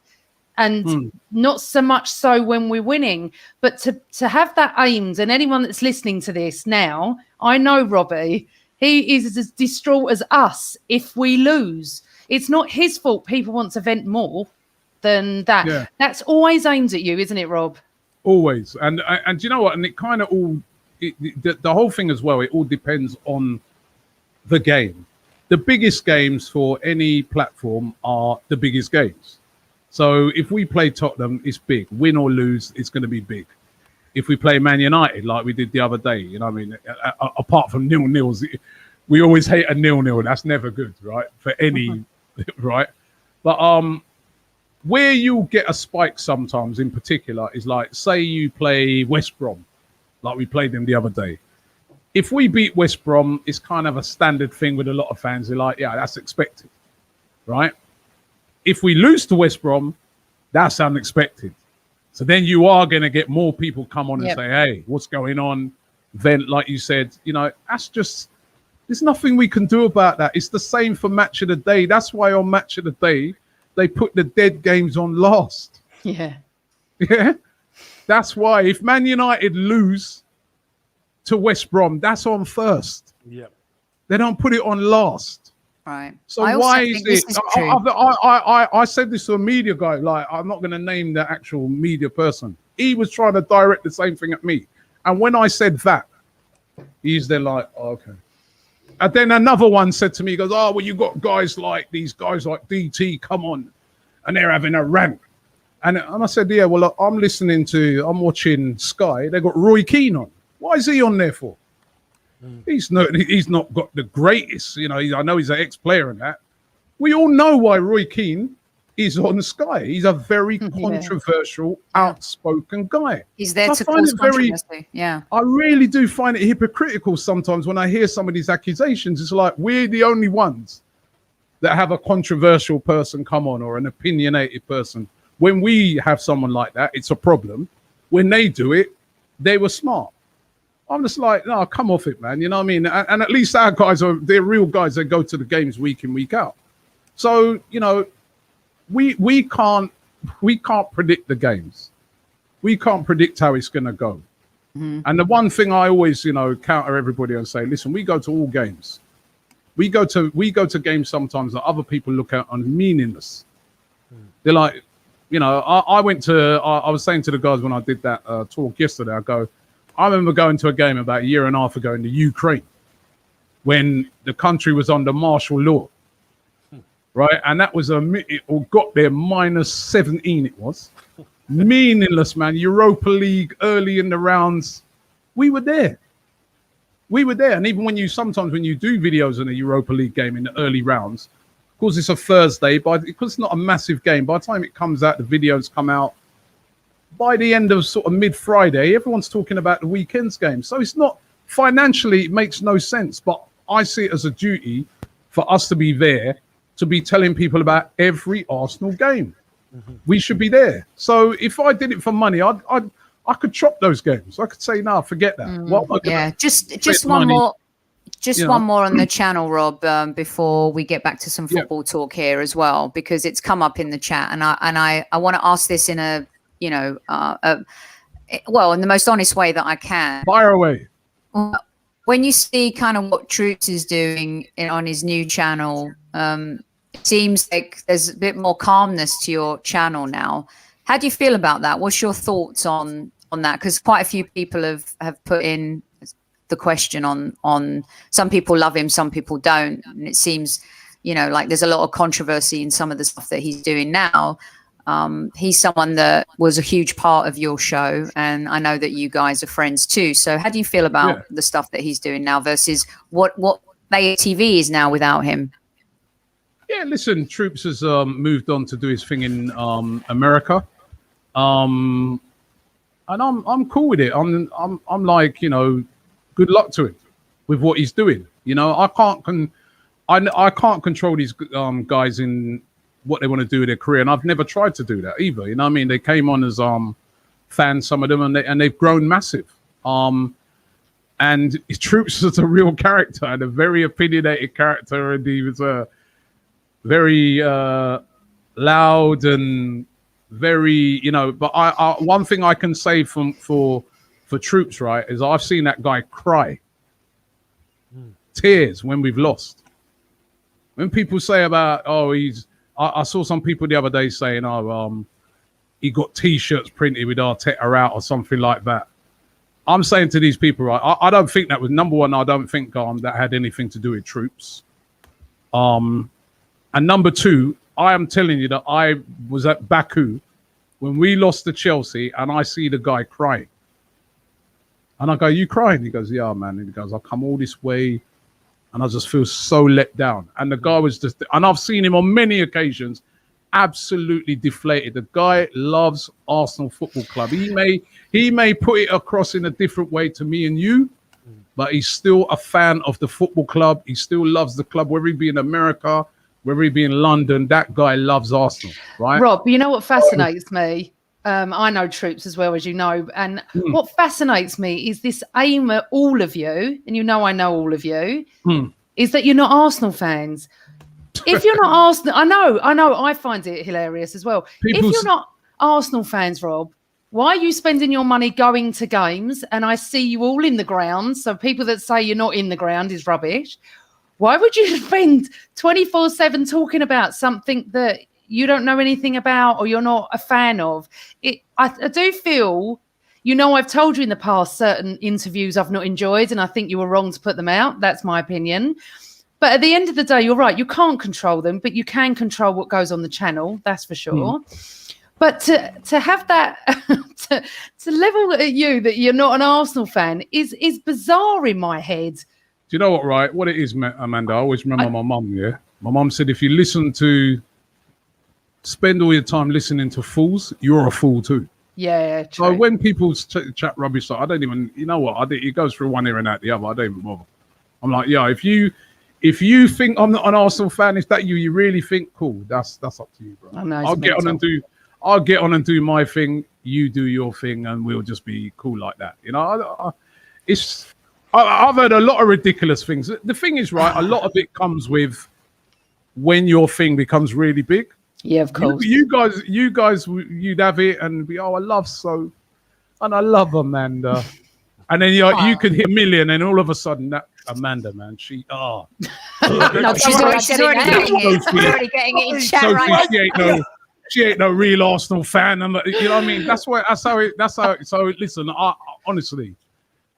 [SPEAKER 3] and not so much so when we're winning. But to have that aimed, and anyone that's listening to this now, I know Robbie, he is as distraught as us if we lose. It's not his fault people want to vent more than that. Yeah. That's always aimed at you, isn't it, Rob?
[SPEAKER 4] Always. And you know what? And it kind of all, the whole thing as well, it all depends on the game. The biggest games for any platform are the biggest games. So if we play Tottenham, it's big. Win or lose, it's going to be big. If we play Man United like we did the other day, apart from 0-0s, we always hate a 0-0. That's never good, right? For any, right? But where you'll get a spike sometimes in particular is like, say you play West Brom, like we played them the other day. If we beat West Brom, it's kind of a standard thing with a lot of fans. They're like, yeah, that's expected, right? If we lose to West Brom, that's unexpected. So then you are going to get more people come on and say, hey, what's going on? Then, like you said, that's just, there's nothing we can do about that. It's the same for Match of the Day. That's why on Match of the Day, they put the dead games on last.
[SPEAKER 3] Yeah.
[SPEAKER 4] Yeah. That's why if Man United lose to West Brom, that's on first.
[SPEAKER 2] Yeah.
[SPEAKER 4] They don't put it on last.
[SPEAKER 1] Right.
[SPEAKER 4] So why is it? I said this to a media guy. Like, I'm not going to name the actual media person. He was trying to direct the same thing at me. And when I said that, he's then like, oh, okay. And then another one said to me, he goes, oh, well, you got these guys like DT, come on. And they're having a rant. And I said, yeah, well, I'm watching Sky. They got Roy Keane on. Why is he on there for? He's not got the greatest, I know he's an ex-player and that. We all know why Roy Keane is on Sky. He's a very controversial, outspoken guy.
[SPEAKER 1] He's there to cause controversy. Yeah.
[SPEAKER 4] I really do find it hypocritical sometimes when I hear some of these accusations. It's like we're the only ones that have a controversial person come on or an opinionated person. When we have someone like that, it's a problem. When they do it, they were smart. I'm just like, no, come off it, man. You know what I mean? And at least our guys they're real guys that go to the games week in, week out. So, we can't predict the games. We can't predict how it's going to go. Mm-hmm. And the one thing I always, counter everybody and say, listen, we go to all games. We go to games sometimes that other people look at as meaningless. They're like, I was saying to the guys when I did that talk yesterday, I remember going to a game about a year and a half ago in the Ukraine when the country was under martial law, right? And that was got there -17, it was. Meaningless, man. Europa League, early in the rounds. We were there. And even sometimes when you do videos in a Europa League game in the early rounds, of course it's a Thursday, but because it's not a massive game, by the time it comes out, the videos come out. By the end of sort of mid-Friday, everyone's talking about the weekend's game. So it's not financially, it makes no sense. But I see it as a duty for us to be there, to be telling people about every Arsenal game. Mm-hmm. We should be there. So if I did it for money, I could chop those games. I could say, no, forget that.
[SPEAKER 1] Just one more. One more on the channel, Rob, before we get back to some football talk here as well, because it's come up in the chat, and I want to ask this in a in the most honest way that I can.
[SPEAKER 4] Fire away.
[SPEAKER 1] When you see kind of what Troops is doing on his new channel, it seems like there's a bit more calmness to your channel now. How do you feel about that? What's your thoughts on that? Because quite a few people have put in the question on some people love him, some people don't, and it seems, you know, like there's a lot of controversy in some of the stuff that he's doing now. He's someone that was a huge part of your show, and I know that you guys are friends too. So how do you feel about the stuff that he's doing now versus what AFTV is now without him?
[SPEAKER 4] Yeah, listen, Troops has moved on to do his thing in America, and I'm cool with it. I'm like, you know, good luck to him with what he's doing. You know, I can't control these guys in what they want to do with their career, and I've never tried to do that either. You know what I mean? They came on as fans, some of them, and they've grown massive. And Troops is a real character and a very opinionated character, and he was very loud and very, you know. But I one thing I can say for Troops, right, is I've seen that guy cry tears when we've lost. When people say about, oh, I saw some people the other day saying, oh, he got T-shirts printed with Arteta out or something like that. I'm saying to these people, right, I don't think that was, number one, I don't think that had anything to do with Troops. And number two, I am telling you that I was at Baku when we lost to Chelsea, and I see the guy crying. And I go, you crying? He goes, yeah, man. And he goes, I've come all this way, and I just feel so let down. And the guy was just, and I've seen him on many occasions, absolutely deflated. The guy loves Arsenal Football Club. He may put it across in a different way to me and you, but he's still a fan of the football club. He still loves the club, whether he be in America, whether he be in London. That guy loves Arsenal, right?
[SPEAKER 3] Rob, you know what fascinates me? I know Troops as well, as you know, and what fascinates me is this aim at all of you, and you know I know all of you, is that you're not Arsenal fans. If you're not Arsenal, I know, I find it hilarious as well. If you're not Arsenal fans, Rob, why are you spending your money going to games? And I see you all in the ground, so people that say you're not in the ground is rubbish. Why would you spend 24/7 talking about something that you don't know anything about or you're not a fan of? I do feel, you know, I've told you in the past certain interviews I've not enjoyed, and I think you were wrong to put them out. That's my opinion. But at the end of the day, you're right. You can't control them, but you can control what goes on the channel. That's for sure. But to have that, to level at you that you're not an Arsenal fan is bizarre in my head.
[SPEAKER 4] Do you know what, right? What it is, Amanda, I always remember my mum, yeah? My mum said, if you spend all your time listening to fools, you're a fool too.
[SPEAKER 3] Yeah, true.
[SPEAKER 4] So when people chat rubbish, I don't even, you know what? It goes through one ear and out the other. I don't even bother. I'm like, yeah, if you think I'm not an Arsenal fan, if that you really think, cool, that's up to you, bro. I'll get on and do my thing. You do your thing, and we'll just be cool like that. You know, I've heard a lot of ridiculous things. The thing is, right, a lot of it comes with when your thing becomes really big.
[SPEAKER 3] Yeah, of course.
[SPEAKER 4] You guys, you'd have it and be, I love Amanda. And then you could hit million, and all of a sudden, that Amanda, man, she's already
[SPEAKER 1] getting it in chat right.
[SPEAKER 4] She ain't no real Arsenal fan. You know what I mean? That's how it. So listen, honestly,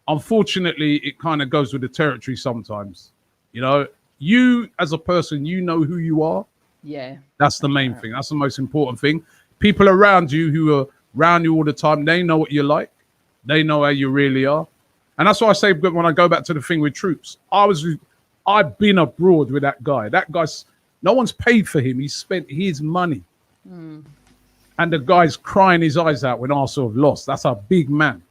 [SPEAKER 4] unfortunately, it kind of goes with the territory sometimes. You know, you as a person, you know who you are.
[SPEAKER 3] Yeah.
[SPEAKER 4] That's the main thing. That's the most important thing. People around you who are around you all the time, they know what you're like. They know how you really are. And that's why I say, when I go back to the thing with Troops, I've been abroad with that guy. That guy's, no one's paid for him. He spent his money. And the guy's crying his eyes out when Arsenal have lost. That's a big man.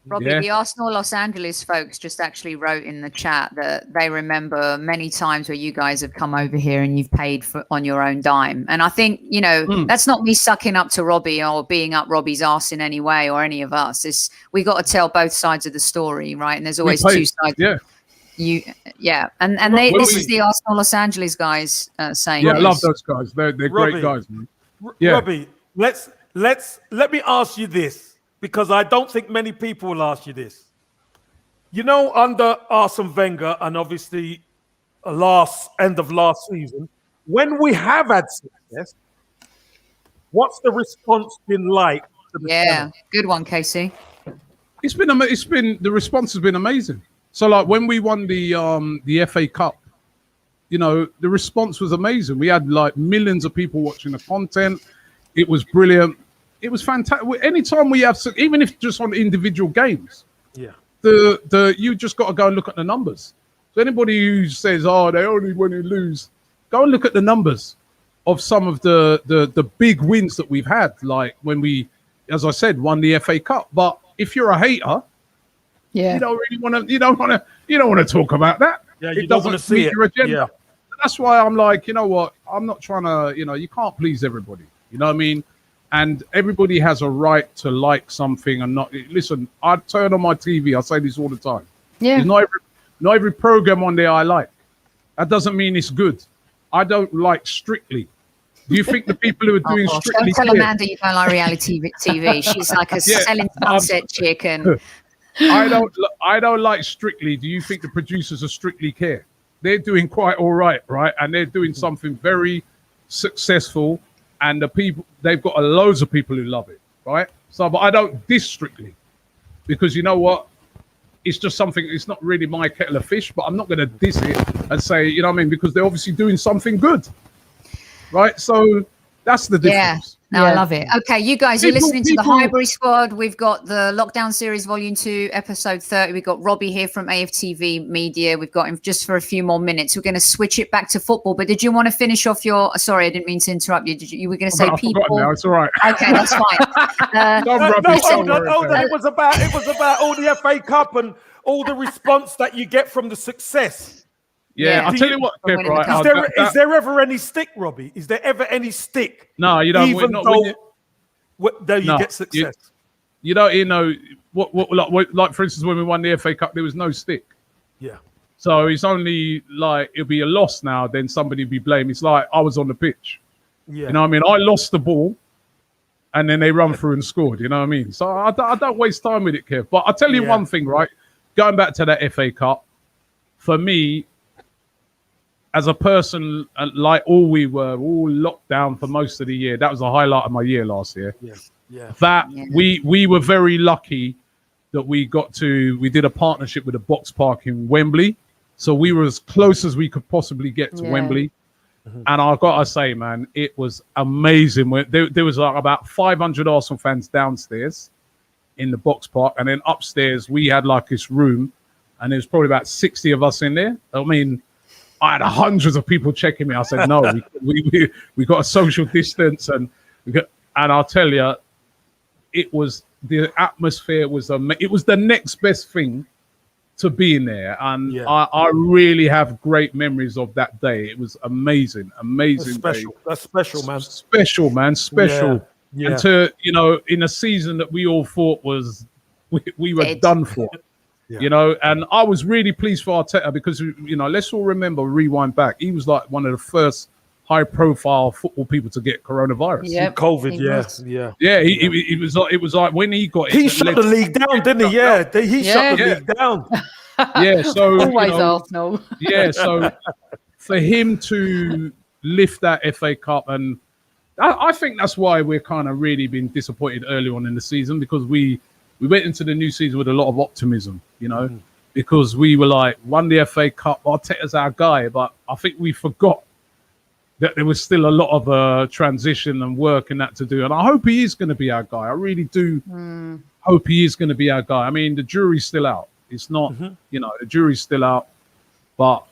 [SPEAKER 1] Robbie, the Arsenal Los Angeles folks just actually wrote in the chat that they remember many times where you guys have come over here and you've paid for on your own dime. And I think, you know, that's not me sucking up to Robbie or being up Robbie's arse in any way or any of us. We got to tell both sides of the story, right? And there's always two sides.
[SPEAKER 4] Yeah.
[SPEAKER 1] And this is the Arsenal Los Angeles guys saying.
[SPEAKER 4] Yeah, I love those guys. They're great guys, man. Yeah.
[SPEAKER 2] Robbie, let me ask you this, because I don't think many people will ask you this. You know, under Arsene Wenger and obviously end of last season, when we have had success, what's the response been like?
[SPEAKER 1] Good one, Casey.
[SPEAKER 4] The response has been amazing. So like when we won the FA Cup, you know, the response was amazing. We had like millions of people watching the content. It was brilliant. It was fantastic. Anytime we have, even if just on individual games, you just got to go and look at the numbers. So anybody who says, "Oh, they only when you lose," go and look at the numbers of some of the big wins that we've had. Like when we, as I said, won the FA Cup. But if you're a hater, you don't really want to. You don't want to talk about that.
[SPEAKER 2] Yeah, you don't want to see
[SPEAKER 4] your agenda.
[SPEAKER 2] Yeah.
[SPEAKER 4] That's why I'm like, you know what? I'm not trying to. You know, you can't please everybody. You know what I mean? And everybody has a right to like something and not. Listen, I turn on my TV. I say this all the time.
[SPEAKER 3] Yeah.
[SPEAKER 4] Not every program on there I like. That doesn't mean it's good. I don't like Strictly. Do you think the people who are doing Strictly?
[SPEAKER 1] Don't tell Amanda you don't like reality TV. She's like a selling sunset chicken.
[SPEAKER 4] I don't like Strictly. Do you think the producers of Strictly care? They're doing quite all right, and they're doing something very successful, and they've got loads of people who love it, right? So, but I don't diss Strictly because you know what? It's just something. It's not really my kettle of fish, but I'm not going to diss it and say, you know what I mean, because they're obviously doing something good, right? So that's the difference.
[SPEAKER 1] No, I love it. Okay, you guys are listening to the Highbury Squad. We've got the Lockdown Series Volume 2, Episode 30. We've got Robbie here from AFTV Media. We've got him just for a few more minutes. We're going to switch it back to football. But did you want to finish off your... Sorry, I didn't mean to interrupt you. You were going to say people...
[SPEAKER 4] Now. It's all right.
[SPEAKER 1] Okay, that's fine.
[SPEAKER 2] Hold on. It was about all the FA Cup and all the response that you get from the success.
[SPEAKER 4] Yeah, I'll tell you what, Kev, right?
[SPEAKER 2] Is there ever any stick, Robbie? Is there ever any stick?
[SPEAKER 4] No, you don't.
[SPEAKER 2] Even though you get success.
[SPEAKER 4] You know what, like for instance, when we won the FA Cup, there was no stick.
[SPEAKER 2] Yeah.
[SPEAKER 4] So it's only like it'll be a loss now, then somebody will be blamed. It's like I was on the pitch.
[SPEAKER 2] Yeah.
[SPEAKER 4] You know what I mean? I lost the ball and then they run through and scored. You know what I mean? So I don't waste time with it, Kev. But I'll tell you one thing, right? Going back to that FA Cup, for me, as a person, like we were all locked down for most of the year. That was the highlight of my year last year. We were very lucky that we did a partnership with a box park in Wembley. So we were as close as we could possibly get to Wembley. Mm-hmm. And I've got to say, man, it was amazing. There was like about 500 Arsenal fans downstairs in the box park. And then upstairs, we had like this room. And there was probably about 60 of us in there. I mean, I had hundreds of people checking me. I said, no, we got a social distance. And I'll tell you, the atmosphere was it was the next best thing to being there. And I really have great memories of that day. It was amazing. That's special, man. Special. Yeah. And to, in a season that we all thought was, we were done for. Yeah. And I was really pleased for Arteta because, let's all rewind back. He was like one of the first high-profile football people to get coronavirus.
[SPEAKER 2] Yeah, COVID. Yeah.
[SPEAKER 4] It was like when he got it.
[SPEAKER 2] He shut the league down, didn't he? Yeah, he shut the league down.
[SPEAKER 4] Yeah, so
[SPEAKER 3] always Arsenal.
[SPEAKER 4] Yeah, so for him to lift that FA Cup, and I think that's why we're kind of really been disappointed early on in the season because we went into the new season with a lot of optimism, because we were like, won the FA Cup, Arteta's our guy. But I think we forgot that there was still a lot of transition and work and that to do. And I hope he is going to be our guy. I really do hope he is going to be our guy. I mean, the jury's still out. It's not, the jury's still out. But,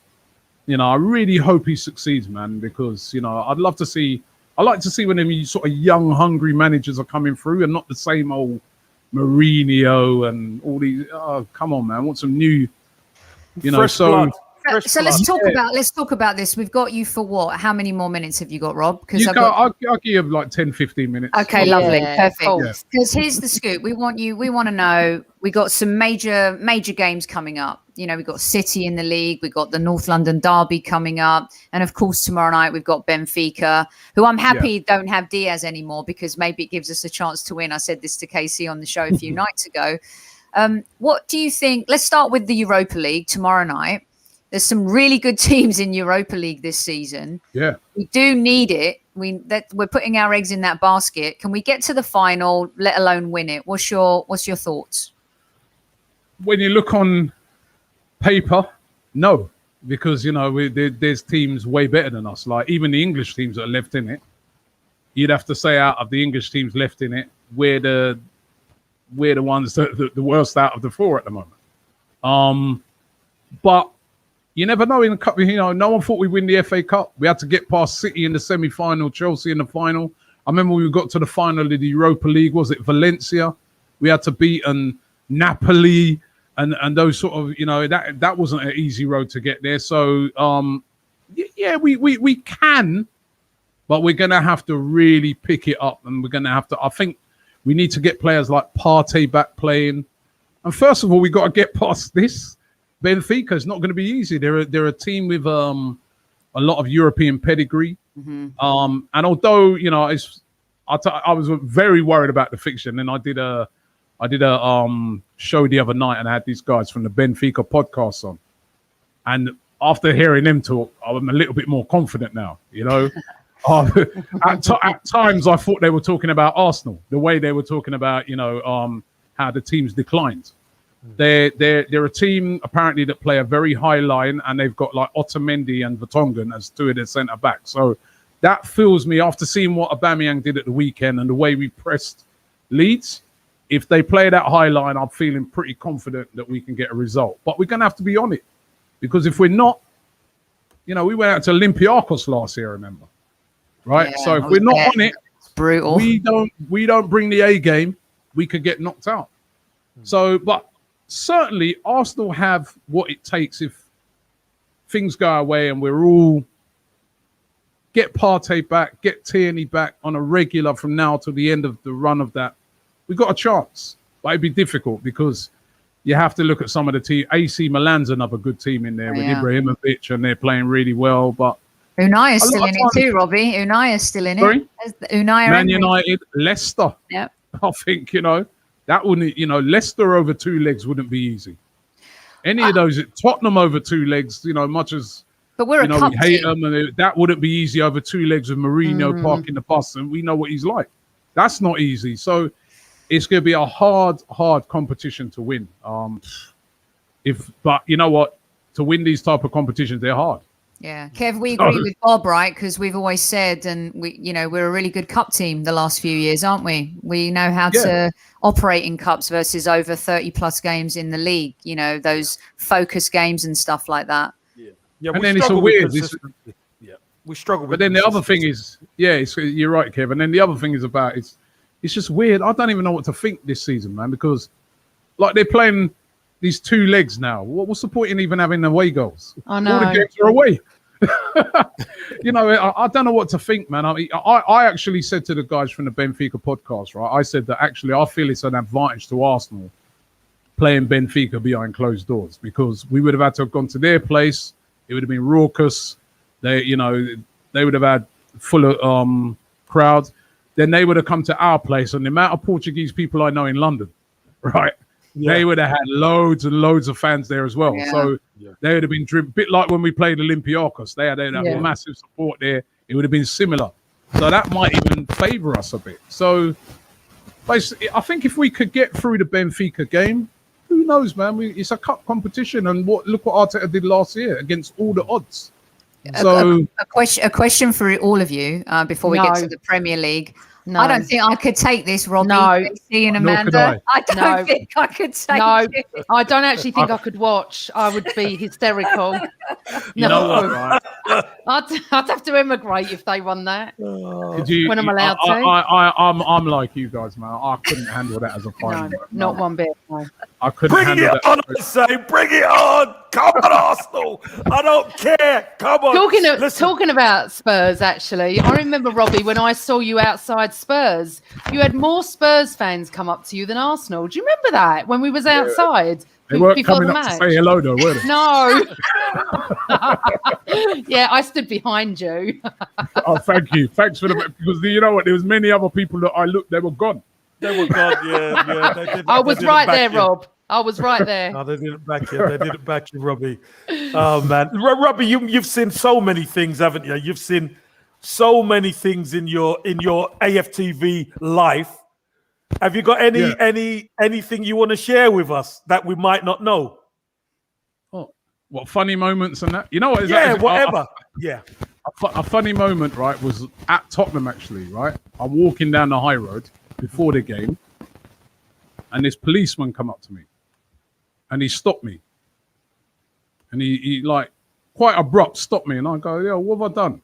[SPEAKER 4] I really hope he succeeds, man, because, I'd like to see when them sort of young, hungry managers are coming through and not the same old Mourinho and all these. Oh, come on, man! I want some new,
[SPEAKER 2] Fresh blood.
[SPEAKER 1] So let's talk about this. We've got you for what? How many more minutes have you got, Rob? Because
[SPEAKER 4] I'll give you like 10, 15 minutes.
[SPEAKER 1] Okay, lovely, perfect. Because here's the scoop. We want to know. We got some major games coming up. We've got City in the league. We've got the North London Derby coming up, and of course tomorrow night we've got Benfica, who I'm happy don't have Diaz anymore because maybe it gives us a chance to win. I said this to Casey on the show a few nights ago. What do you think? Let's start with the Europa League tomorrow night. There's some really good teams in Europa League this season. Yeah, we do need it. We're putting our eggs in that basket. Can we get to the final, let alone win it? What's your thoughts?
[SPEAKER 4] When you look on paper, no, because there's teams way better than us. Like even the English teams that are left in it, you'd have to say out of the English teams left in it, we're the ones that the worst out of the four at the moment. But you never know in the cup. No one thought we'd win the FA Cup. We had to get past City in the semi-final, Chelsea in the final. I remember we got to the final of the Europa League. Was it Valencia? We had to beat Napoli and those sort of, that wasn't an easy road to get there. So yeah, we can, but we're gonna have to really pick it up, and we're gonna have to. I think we need to get players like Partey back playing. And first of all, we got to get past this. Benfica is not going to be easy. They're a team with a lot of European pedigree.
[SPEAKER 1] Mm-hmm.
[SPEAKER 4] And although I was very worried about the fixture, and then I did a show the other night, and I had these guys from the Benfica podcast on. And after hearing them talk, I'm a little bit more confident now. At times, I thought they were talking about Arsenal, the way they were talking about how the team's declined. They're a team apparently that play a very high line, and they've got like Otamendi and Vertonghen as two of their centre backs. So that fills me after seeing what Aubameyang did at the weekend and the way we pressed Leeds. If they play that high line, I'm feeling pretty confident that we can get a result. But we're going to have to be on it, because if we're not, we went out to Olympiacos last year, remember? Right?
[SPEAKER 1] Yeah,
[SPEAKER 4] so if we're not on it,
[SPEAKER 1] it's brutal.
[SPEAKER 4] we don't bring the A game, we could get knocked out. So, but certainly Arsenal have what it takes if things go our way and we're all get Partey back, get Tierney back on a regular from now to the end of the run of that. We've got a chance, but it'd be difficult because you have to look at some of the team. AC Milan's another good team in there with Ibrahimovic, and they're playing really well. But
[SPEAKER 1] Unai is still in it too, Robbie. Unai is still in it. Unai
[SPEAKER 4] Man United, Leicester.
[SPEAKER 1] Yep.
[SPEAKER 4] I think, that wouldn't, Leicester over two legs wouldn't be easy. Any of those, Tottenham over two legs, much as
[SPEAKER 1] but we're a cup
[SPEAKER 4] we hate
[SPEAKER 1] team.
[SPEAKER 4] them, and that wouldn't be easy over two legs with Mourinho parking the bus, and we know what he's like. That's not easy. So it's going to be a hard competition to win. But you know what? To win these type of competitions, they're hard.
[SPEAKER 1] Yeah, Kev, we agree with Bob, right? Because we've always said, and we're a really good cup team the last few years, aren't we? We know how to operate in cups versus over 30 plus games in the league. Those focus games and stuff like that.
[SPEAKER 2] Yeah,
[SPEAKER 4] and then it's a weird.
[SPEAKER 2] We struggle with.
[SPEAKER 4] But then the other thing is, you're right, Kev. And then the other thing is about it's just weird. I don't even know what to think this season, man, because like they're playing these two legs now. What's the point in even having away goals?
[SPEAKER 3] I know.
[SPEAKER 4] All the games are away. I don't know what to think, man. I actually said to the guys from the Benfica podcast, right? I said that actually I feel it's an advantage to Arsenal playing Benfica behind closed doors, because we would have had to have gone to their place. It would have been raucous. They would have had full of crowds. Then they would have come to our place, and the amount of Portuguese people I know in London, right? Yeah. They would have had loads and loads of fans there as well. Yeah. So they would have been driven, a bit like when we played Olympiacos. They had massive support there. It would have been similar. So that might even favour us a bit. So basically, I think if we could get through the Benfica game, who knows, man? It's a cup competition, and look what Arteta did last year against all the odds. So
[SPEAKER 1] a question for all of you before we get to the Premier League. No. I don't think I could take this, Robbie.
[SPEAKER 3] No.
[SPEAKER 1] And Amanda. I don't think I could take it.
[SPEAKER 3] I don't actually think I could watch. I would be hysterical.
[SPEAKER 4] You know what, right?
[SPEAKER 3] I'd have to emigrate if they won that. When I'm allowed to.
[SPEAKER 4] I'm like you guys, man. I couldn't handle that as a final.
[SPEAKER 3] No, not one bit. No.
[SPEAKER 4] I couldn't handle that.
[SPEAKER 2] Bring it on, I say. Bring it on. Come on, Arsenal. I don't care. Come on.
[SPEAKER 3] Talking about Spurs, actually, I remember, Robbie, when I saw you outside Spurs, you had more Spurs fans come up to you than Arsenal. Do you remember that when we was outside?
[SPEAKER 4] They weren't
[SPEAKER 3] before
[SPEAKER 4] coming
[SPEAKER 3] the
[SPEAKER 4] up
[SPEAKER 3] match?
[SPEAKER 4] to say hello, though, were they?
[SPEAKER 3] No. Yeah, I stood behind you.
[SPEAKER 4] Oh, thank you. Thanks for because you know what? There was many other people that I looked. They were gone.
[SPEAKER 2] They were gone. Yeah.
[SPEAKER 3] I was right there, Rob. I was right there.
[SPEAKER 2] No, they didn't back you. They didn't back you, Robbie. Oh man, Robbie, you've seen so many things, haven't you? You've seen so many things in your AFTV life. Have you got anything you want to share with us that we might not know?
[SPEAKER 4] Oh, What funny moments and that? You know what?
[SPEAKER 2] Yeah, whatever. Yeah.
[SPEAKER 4] A funny moment, right, was at Tottenham, actually, right? I'm walking down the high road before the game, and this policeman come up to me, and he stopped me. And he like, quite abrupt, stopped me, and I go, yeah, what have I done?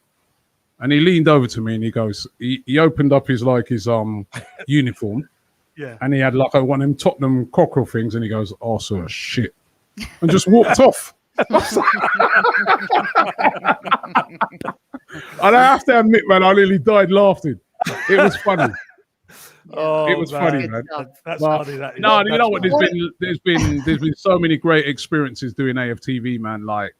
[SPEAKER 4] And he leaned over to me, and he goes, he opened up his uniform,
[SPEAKER 2] Yeah.
[SPEAKER 4] and he had like one of them Tottenham cockerel things, and he goes, oh, sir, shit, and just walked off. And I have to admit, man, I nearly died laughing. It was funny.
[SPEAKER 2] Oh,
[SPEAKER 4] it was funny, man.
[SPEAKER 2] That's
[SPEAKER 4] But,
[SPEAKER 2] funny. That is.
[SPEAKER 4] no, you
[SPEAKER 2] That's
[SPEAKER 4] know what?
[SPEAKER 2] funny.
[SPEAKER 4] There's been so many great experiences doing AFTV, man. Like,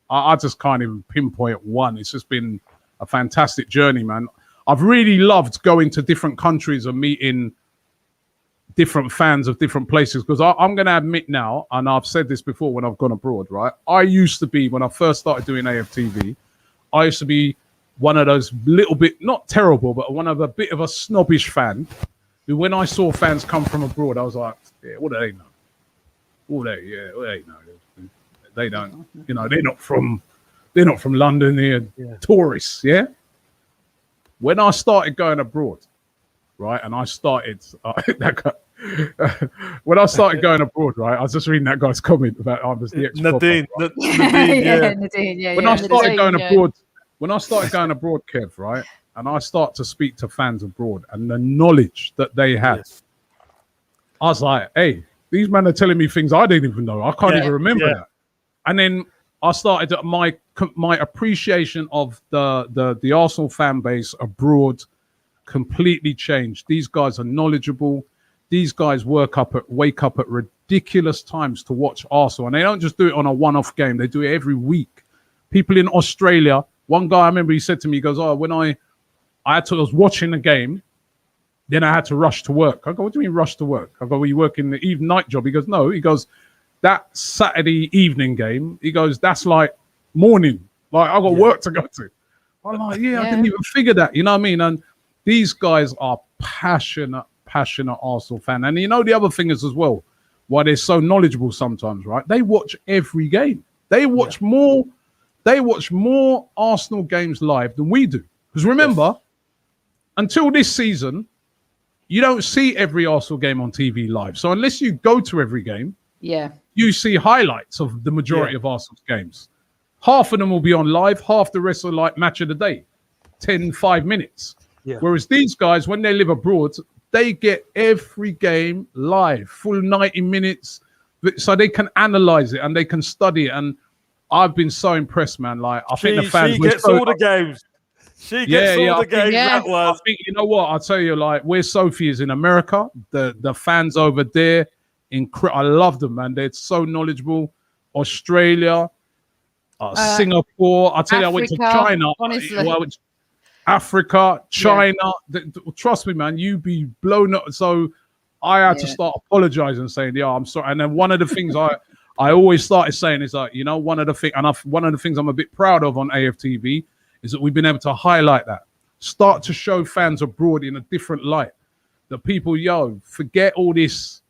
[SPEAKER 4] I just can't even pinpoint one. It's just been a fantastic journey, man. I've really loved going to different countries and meeting different fans of different places, because I'm going to admit now, and I've said this before when I've gone abroad, right? I used to be, when I first started doing AFTV, I used to be one of those little bit, not terrible, but one of a bit of a snobbish fan, who when I saw fans come from abroad, I was like, yeah, what do they know? What they know? They don't, you know, they're not from London, they're tourists, yeah? When I started going abroad, right, and I started, when I started going abroad, right, I was just reading that guy's comment about I was the
[SPEAKER 2] Nadine,
[SPEAKER 1] Nadine, yeah.
[SPEAKER 4] When I started going abroad, Kev, right, and I start to speak to fans abroad and the knowledge that they had, I was like, hey, these men are telling me things I didn't even know. I can't even remember that. And then I started my appreciation of the Arsenal fan base abroad completely changed. These guys are knowledgeable. These guys wake up at ridiculous times to watch Arsenal, and they don't just do it on a one-off game. They do it every week. People in Australia, one guy I remember, he said to me, he goes, oh, when I was watching the game, then I had to rush to work. I go, what do you mean rush to work? I go, well, you work in the night job? He goes, no. He goes, that Saturday evening game, he goes, that's like morning. Like, I got work to go to. I'm like, I didn't even figure that. You know what I mean? And these guys are passionate Arsenal fan. And you know, the other thing is as well, why they're so knowledgeable sometimes, right? They watch every game. They watch more Arsenal games live than we do. Because remember, until this season, you don't see every Arsenal game on TV live. So unless you go to every game, you see highlights of the majority of Arsenal's games. Half of them will be on live, half the rest are like match of the day, 5 minutes. Yeah. Whereas these guys, when they live abroad, they get every game live, full 90 minutes, so they can analyze it and they can study it. And I've been so impressed, man. Like, I think the fans...
[SPEAKER 2] She gets all the games. She gets all the games.
[SPEAKER 4] I think, you know what? I'll tell you, like, where Sophie is in America, the fans over there, I love them, man. They're so knowledgeable. Australia, Singapore. I'll tell you, I went to China.
[SPEAKER 3] Honestly.
[SPEAKER 4] Africa, China. Trust me, man, you be blown up. So I had to start apologizing, saying, I'm sorry. And then one of the things I always started saying is like, you know, one of the things I'm a bit proud of on AFTV is that we've been able to highlight that, start to show fans abroad in a different light. That people, forget all this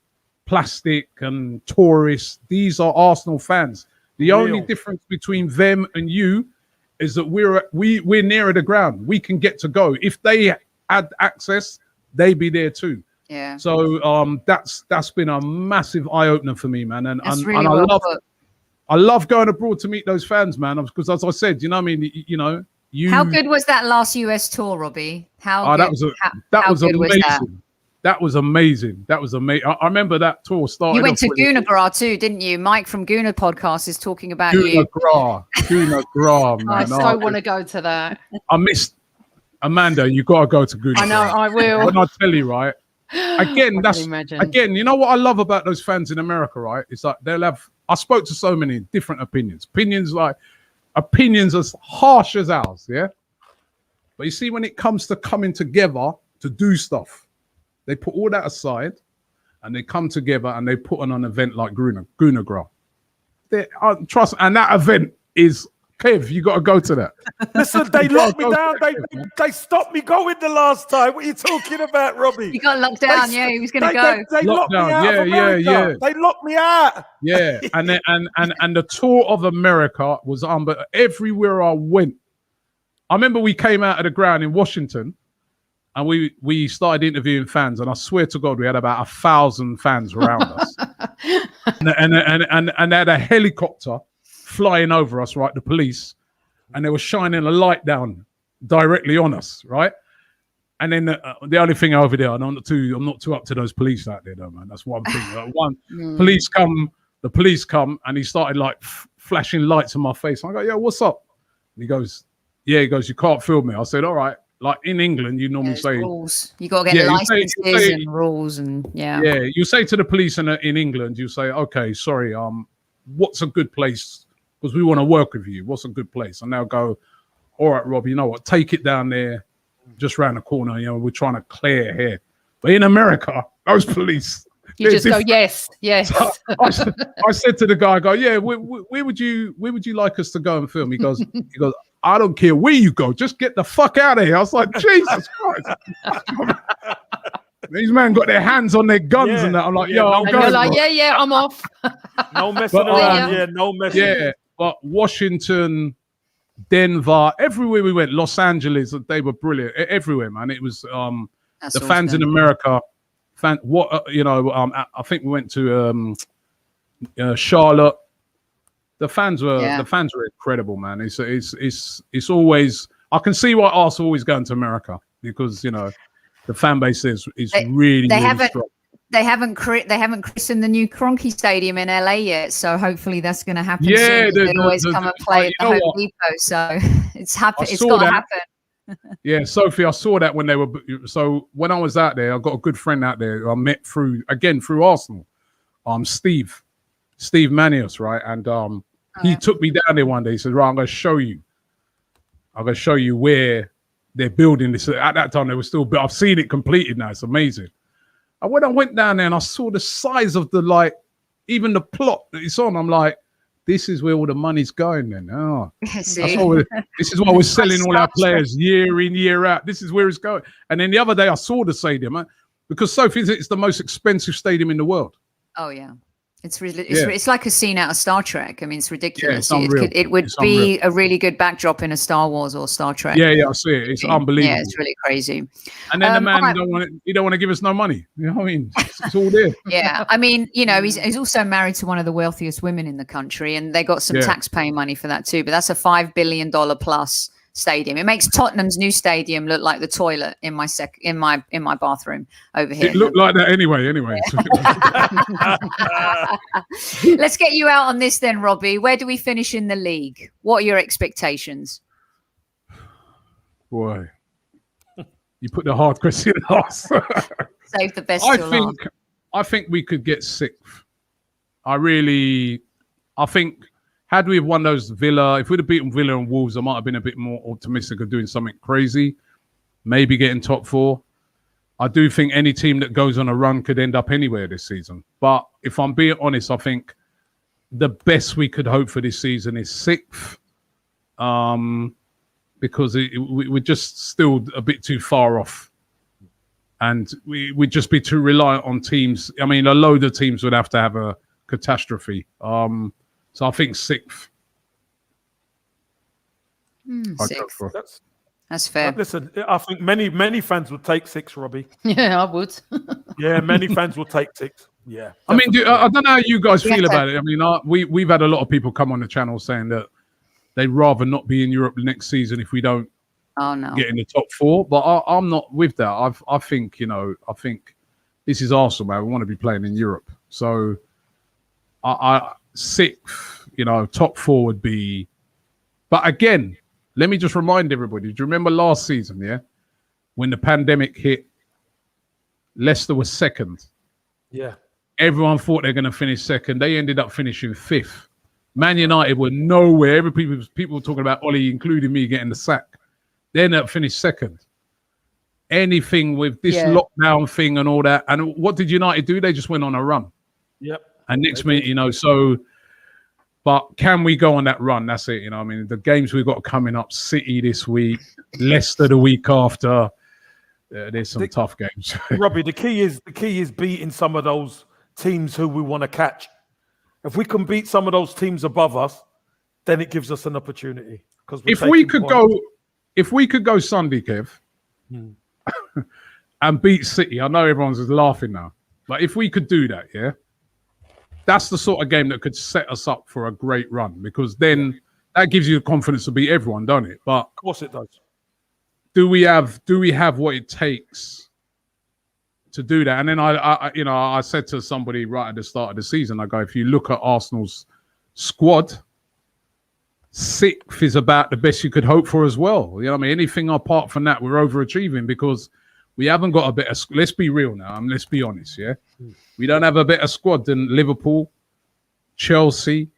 [SPEAKER 4] plastic and tourists. These are Arsenal fans. The only difference between them and you is that we're nearer the ground. We can get to go. If they had access, they'd be there too.
[SPEAKER 1] Yeah.
[SPEAKER 4] So that's been a massive eye opener for me, man. And
[SPEAKER 1] really
[SPEAKER 4] I love going abroad to meet those fans, man. Because as I said, you know what I mean? You know,
[SPEAKER 1] how good was that last US tour, Robbie?
[SPEAKER 4] That was amazing. That was amazing. I remember that tour started.
[SPEAKER 1] You went to Gunagrar too, didn't you? Mike from Guna Podcast is talking about
[SPEAKER 4] Gunagrar, man.
[SPEAKER 3] I so want to go to that.
[SPEAKER 4] I missed Amanda. You got to go to Gunagrar.
[SPEAKER 3] I know, I will.
[SPEAKER 4] When I tell you, right? Again, you know what I love about those fans in America, right? It's like I spoke to so many different opinions as harsh as ours, yeah? But you see, when it comes to coming together to do stuff, they put all that aside and they come together and they put on an event like Gunagrar. Trust, and that event is Kev, you got to go to that.
[SPEAKER 2] Listen, they locked me down. They stopped me going the last time. What are you talking about, Robbie?
[SPEAKER 1] You got locked down. Yeah, he was going to go.
[SPEAKER 2] They locked me out of America. They locked me out.
[SPEAKER 4] Yeah, and then, and the tour of America was but everywhere I went. I remember we came out of the ground in Washington, and we started interviewing fans, and I swear to God, we had about 1,000 fans around us, and they had a helicopter flying over us, right? The police, and they were shining a light down directly on us, right? And then the only thing over there, and I'm not too up to those police out there, though, man. That's one thing. Like, the police come, and he started like flashing lights in my face. I go, yeah, what's up? And he goes, you can't film me. I said, all right. Like in England, you normally say
[SPEAKER 1] rules. You got to get licenses and rules, and yeah.
[SPEAKER 4] You say to the police in England, you say, okay, sorry, what's a good place? Because we want to work with you. What's a good place? And they'll go, all right, Rob, you know what? Take it down there, just round the corner. You know, we're trying to clear here. But in America, those police,
[SPEAKER 3] you just go, yes. So
[SPEAKER 4] I said to the guy, I go, yeah, where would you like us to go and film? He goes, I don't care where you go, just get the fuck out of here. I was like, Jesus Christ. These men got their hands on their guns and that. I'm like, I'm going.
[SPEAKER 3] You're like, I'm off.
[SPEAKER 2] No messing around. No messing.
[SPEAKER 4] Yeah, but Washington, Denver, everywhere we went, Los Angeles, they were brilliant. Everywhere, man. It was the fans in America. I think we went to Charlotte. The fans were incredible, man. It's always, I can see why Arsenal always going to America, because the fan base is really strong.
[SPEAKER 1] They haven't christened the new Kroenke Stadium in LA yet, so hopefully that's going to happen.
[SPEAKER 4] Yeah,
[SPEAKER 1] soon. They always come and play at the Home Depot, so it's happened. It's got to happen.
[SPEAKER 4] Yeah, Sophie, I saw that when they were. So when I was out there, I got a good friend out there who I met through Arsenal. Steve Manius, right? And he took me down there one day. He said, right, I'm going to show you. I'm going to show you where they're building this. At that time, they were still built. I've seen it completed now. It's amazing. And when I went down there and I saw the size of even the plot that it's on, I'm like, this is where all the money's going then. Oh, this is why we're selling all our players year in, year out. This is where it's going. And then the other day I saw the stadium, because Sophie, it's the most expensive stadium in the world.
[SPEAKER 1] Oh, yeah. It's like a scene out of Star Trek. I mean, it's ridiculous.
[SPEAKER 4] Yeah,
[SPEAKER 1] it would be a really good backdrop in a Star Wars or Star Trek.
[SPEAKER 4] Yeah, I see it. It's unbelievable.
[SPEAKER 1] Yeah, it's really crazy.
[SPEAKER 4] And then the man, he don't want to give us no money. You know what I mean? It's all there.
[SPEAKER 1] Yeah, I mean, he's also married to one of the wealthiest women in the country, and they got some tax-paying money for that too. But that's a $5 billion plus stadium. It makes Tottenham's new stadium look like the toilet in my bathroom over here.
[SPEAKER 4] It looked like that anyway.
[SPEAKER 1] Let's get you out on this then, Robbie. Where do we finish in the league? What are your expectations?
[SPEAKER 4] Boy, you put the hard question last.
[SPEAKER 1] Save the best.
[SPEAKER 4] I think we could get sixth. I think. Had we won those Villa, if we'd have beaten Villa and Wolves, I might have been a bit more optimistic of doing something crazy, maybe getting top four. I do think any team that goes on a run could end up anywhere this season. But if I'm being honest, I think the best we could hope for this season is sixth, because we're just still a bit too far off. And we'd just be too reliant on teams. I mean, a load of teams would have to have a catastrophe. So I think sixth.
[SPEAKER 1] Sixth. That's fair.
[SPEAKER 2] Listen, I think many fans would take six, Robbie.
[SPEAKER 3] Yeah, I would.
[SPEAKER 2] Yeah, many fans will take six. Yeah.
[SPEAKER 4] I mean, I don't know how you guys feel about it. I mean, we've had a lot of people come on the channel saying that they'd rather not be in Europe next season if we don't get in the top four. But I'm not with that. I think this is Arsenal, man. We want to be playing in Europe. So sixth, top four would be. But again, let me just remind everybody. Do you remember last season, when the pandemic hit, Leicester was second.
[SPEAKER 2] Yeah.
[SPEAKER 4] Everyone thought they're going to finish second. They ended up finishing fifth. Man United were nowhere. People were talking about Ollie, including me, getting the sack. They ended up finished second. Anything with this lockdown thing and all that. And what did United do? They just went on a run.
[SPEAKER 2] Yep.
[SPEAKER 4] And next minute, so But can we go on that run? That's it. You know, I mean, the games we've got coming up: City this week, Leicester the week after. There's some tough games.
[SPEAKER 2] Robbie, the key is beating some of those teams who we want to catch. If we can beat some of those teams above us, then it gives us an opportunity. Because if we could
[SPEAKER 4] go Sunday, Kev, and beat City, I know everyone's just laughing now, but if we could do that, yeah, that's the sort of game that could set us up for a great run, because then that gives you the confidence to beat everyone, don't it? But
[SPEAKER 2] of course it does. Do
[SPEAKER 4] we have what it takes to do that? And then I said to somebody right at the start of the season, I go, if you look at Arsenal's squad, 6th is about the best you could hope for as well. You know what I mean? Anything apart from that, we're overachieving because we haven't got a better. Let's be real now. Let's be honest. Yeah, we don't have a better squad than Liverpool, Chelsea,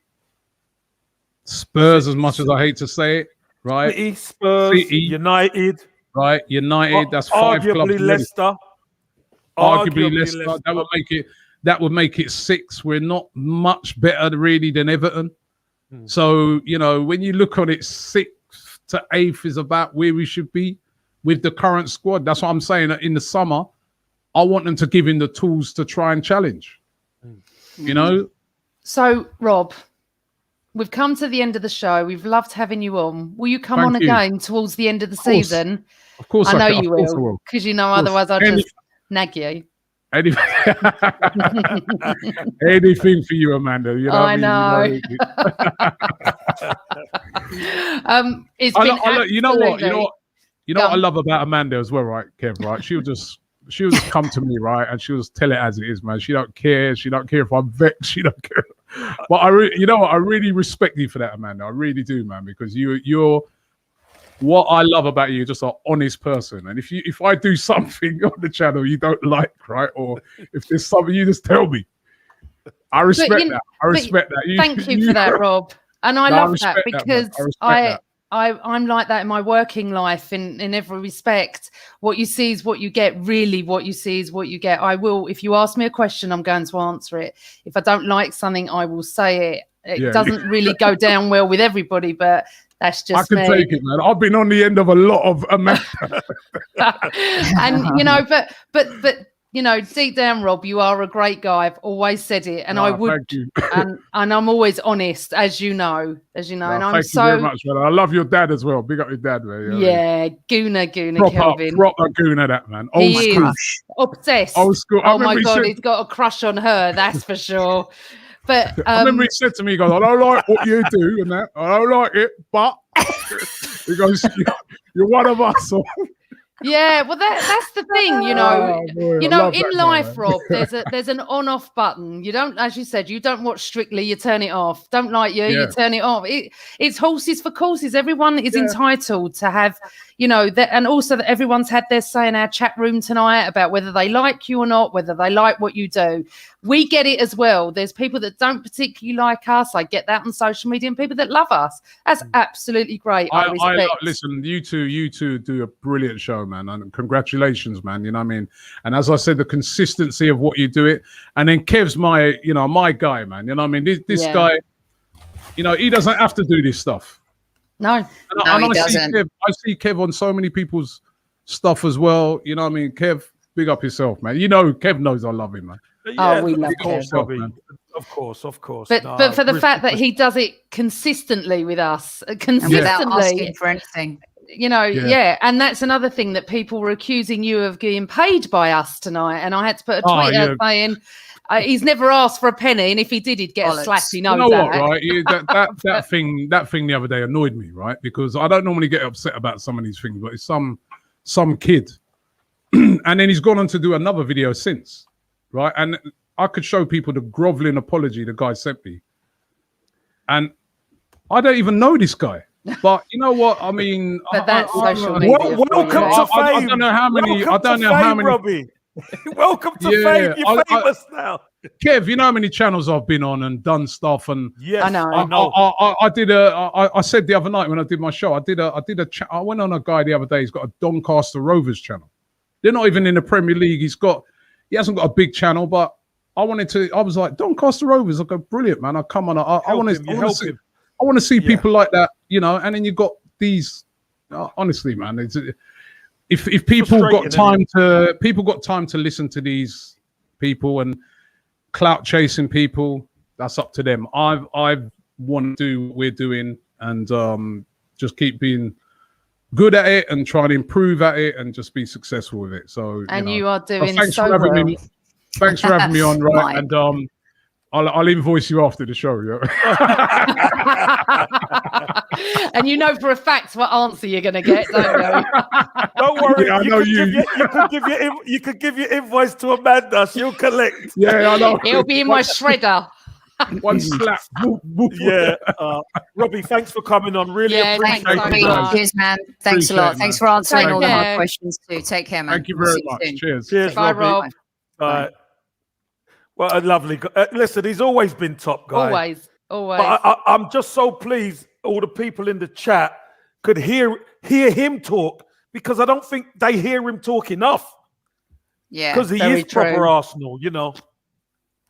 [SPEAKER 4] Spurs. As much as I hate to say it, right?
[SPEAKER 2] City, Spurs, United,
[SPEAKER 4] right? United. That's 5 clubs.
[SPEAKER 2] Arguably Leicester.
[SPEAKER 4] Arguably Leicester. That would make it 6. We're not much better really than Everton. So, you know, when you look on it, 6th to 8th is about where we should be with the current squad. That's what I'm saying. In the summer, I want them to give him the tools to try and challenge, you know?
[SPEAKER 3] So, Rob, we've come to the end of the show. We've loved having you on. Will you come on again towards the end of the season?
[SPEAKER 4] Of course
[SPEAKER 3] I know you will, because you know otherwise I'll just nag you.
[SPEAKER 4] Anything for you, Amanda. You know
[SPEAKER 3] I know. It's been
[SPEAKER 4] you know what I love about Amanda as well, right, Kev? Right, she'll just come to me, right, and she'll just tell it as it is, man. She don't care. She don't care if I'm vexed. She don't care. But you know what? I really respect you for that, Amanda. I really do, man, because you're. What I love about you, just an honest person. And if I do something on the channel you don't like, right, or if there's something, you just tell me. I respect that. I respect that.
[SPEAKER 3] Thank you for that, Rob. And I love that because I'm like that in my working life in every respect. What you see is what you get. Really, what you see is what you get. I will, if you ask me a question, I'm going to answer it. If I don't like something, I will say it. It doesn't really go down well with everybody, but that's just
[SPEAKER 4] I can take it, man. I've been on the end of a lot of Amanda.
[SPEAKER 3] And you know, but you know, deep down, Rob, you are a great guy. I've always said it, and I would, and I'm always honest, as you know, and I'm
[SPEAKER 4] so very much, man. I love your dad as well. Big up your dad, man.
[SPEAKER 3] Yeah, Gooner, Kelvin,
[SPEAKER 4] proper Gooner, that man. Old school,
[SPEAKER 3] obsessed.
[SPEAKER 4] Old school.
[SPEAKER 3] Oh my God, he's got a crush on her. That's for sure. But
[SPEAKER 4] I remember he said to me, he goes, I don't like what you do and that. I don't like it, but he goes, you're one of us.
[SPEAKER 3] Yeah, well, that's the thing, you know. In life, Rob, there's an on-off button. You don't, as you said, you don't watch Strictly, you turn it off. Don't like you turn it off. It's horses for courses. Everyone is entitled to have, you know, that, and also that everyone's had their say in our chat room tonight about whether they like you or not, whether they like what you do. We get it as well. There's people that don't particularly like us. I get that on social media, and people that love us. That's absolutely great. I respect.
[SPEAKER 4] Listen, you two do a brilliant show, man, and congratulations, man. You know what I mean? And as I said, the consistency of what you do it, and then Kev's my guy, man. You know what I mean? This guy, you know, he doesn't have to do this stuff.
[SPEAKER 3] No,
[SPEAKER 1] he doesn't.
[SPEAKER 4] I see Kev on so many people's stuff as well. You know what I mean? Kev, big up yourself, man. You know, Kev knows I love him, man.
[SPEAKER 3] Yeah, we love
[SPEAKER 2] Kev. Of course.
[SPEAKER 3] But for the fact that he does it consistently with us,
[SPEAKER 1] without asking for anything.
[SPEAKER 3] You know, and that's another thing that people were accusing you of being paid by us tonight, and I had to put a tweet out saying he's never asked for a penny, and if he did, he'd get a slap. He knows
[SPEAKER 4] you know
[SPEAKER 3] that.
[SPEAKER 4] What, right? that thing the other day annoyed me, right? Because I don't normally get upset about some of these things, but it's some kid, and then he's gone on to do another video since, right? And I could show people the groveling apology the guy sent me, and I don't even know this guy. But you know what? I mean,
[SPEAKER 3] but that's social media.
[SPEAKER 2] Welcome to fame.
[SPEAKER 4] I don't know how many.
[SPEAKER 2] Robbie. Welcome to fame. You're famous now.
[SPEAKER 4] Kev, you know how many channels I've been on and done stuff, and
[SPEAKER 2] yes, I
[SPEAKER 3] know.
[SPEAKER 4] I said the other night when I did my show, I went on a guy the other day. He's got a Doncaster Rovers channel. They're not even in the Premier League. He hasn't got a big channel, but I was like, Doncaster Rovers. I go, brilliant, man. I come on. I want to see people like that, you know. And then you got these. Honestly, man, if people got time to listen to these people and clout chasing people, that's up to them. I want to do what we're doing and just keep being good at it and try to improve at it and just be successful with it. So
[SPEAKER 3] you are doing
[SPEAKER 4] thanks
[SPEAKER 3] so
[SPEAKER 4] for having
[SPEAKER 3] well.
[SPEAKER 4] me. Thanks for having me on, right? And I'll invoice you after the show. Yeah.
[SPEAKER 3] And you know for a fact what answer you're going to get, don't you?
[SPEAKER 2] Don't worry.
[SPEAKER 4] Yeah, I know
[SPEAKER 2] you could give your invoice to Amanda. She'll collect.
[SPEAKER 4] Yeah, I know.
[SPEAKER 3] It'll be in my shredder.
[SPEAKER 4] One slap.
[SPEAKER 2] Yeah. Robbie, thanks for coming on. Really appreciate it.
[SPEAKER 1] Cheers, man. Thanks a lot.
[SPEAKER 4] Man.
[SPEAKER 1] Thanks for answering
[SPEAKER 3] Take
[SPEAKER 1] all of
[SPEAKER 3] care.
[SPEAKER 1] our questions too. Take care, man.
[SPEAKER 4] Thank you very much. Cheers.
[SPEAKER 2] Cheers,
[SPEAKER 3] Bye,
[SPEAKER 2] Robbie.
[SPEAKER 3] Rob.
[SPEAKER 2] Well, a lovely guy. Listen, he's always been top guy.
[SPEAKER 3] Always.
[SPEAKER 2] But I'm just so pleased all the people in the chat could hear him talk, because I don't think they hear him talk enough.
[SPEAKER 1] Yeah,
[SPEAKER 2] because he is proper Arsenal, you know.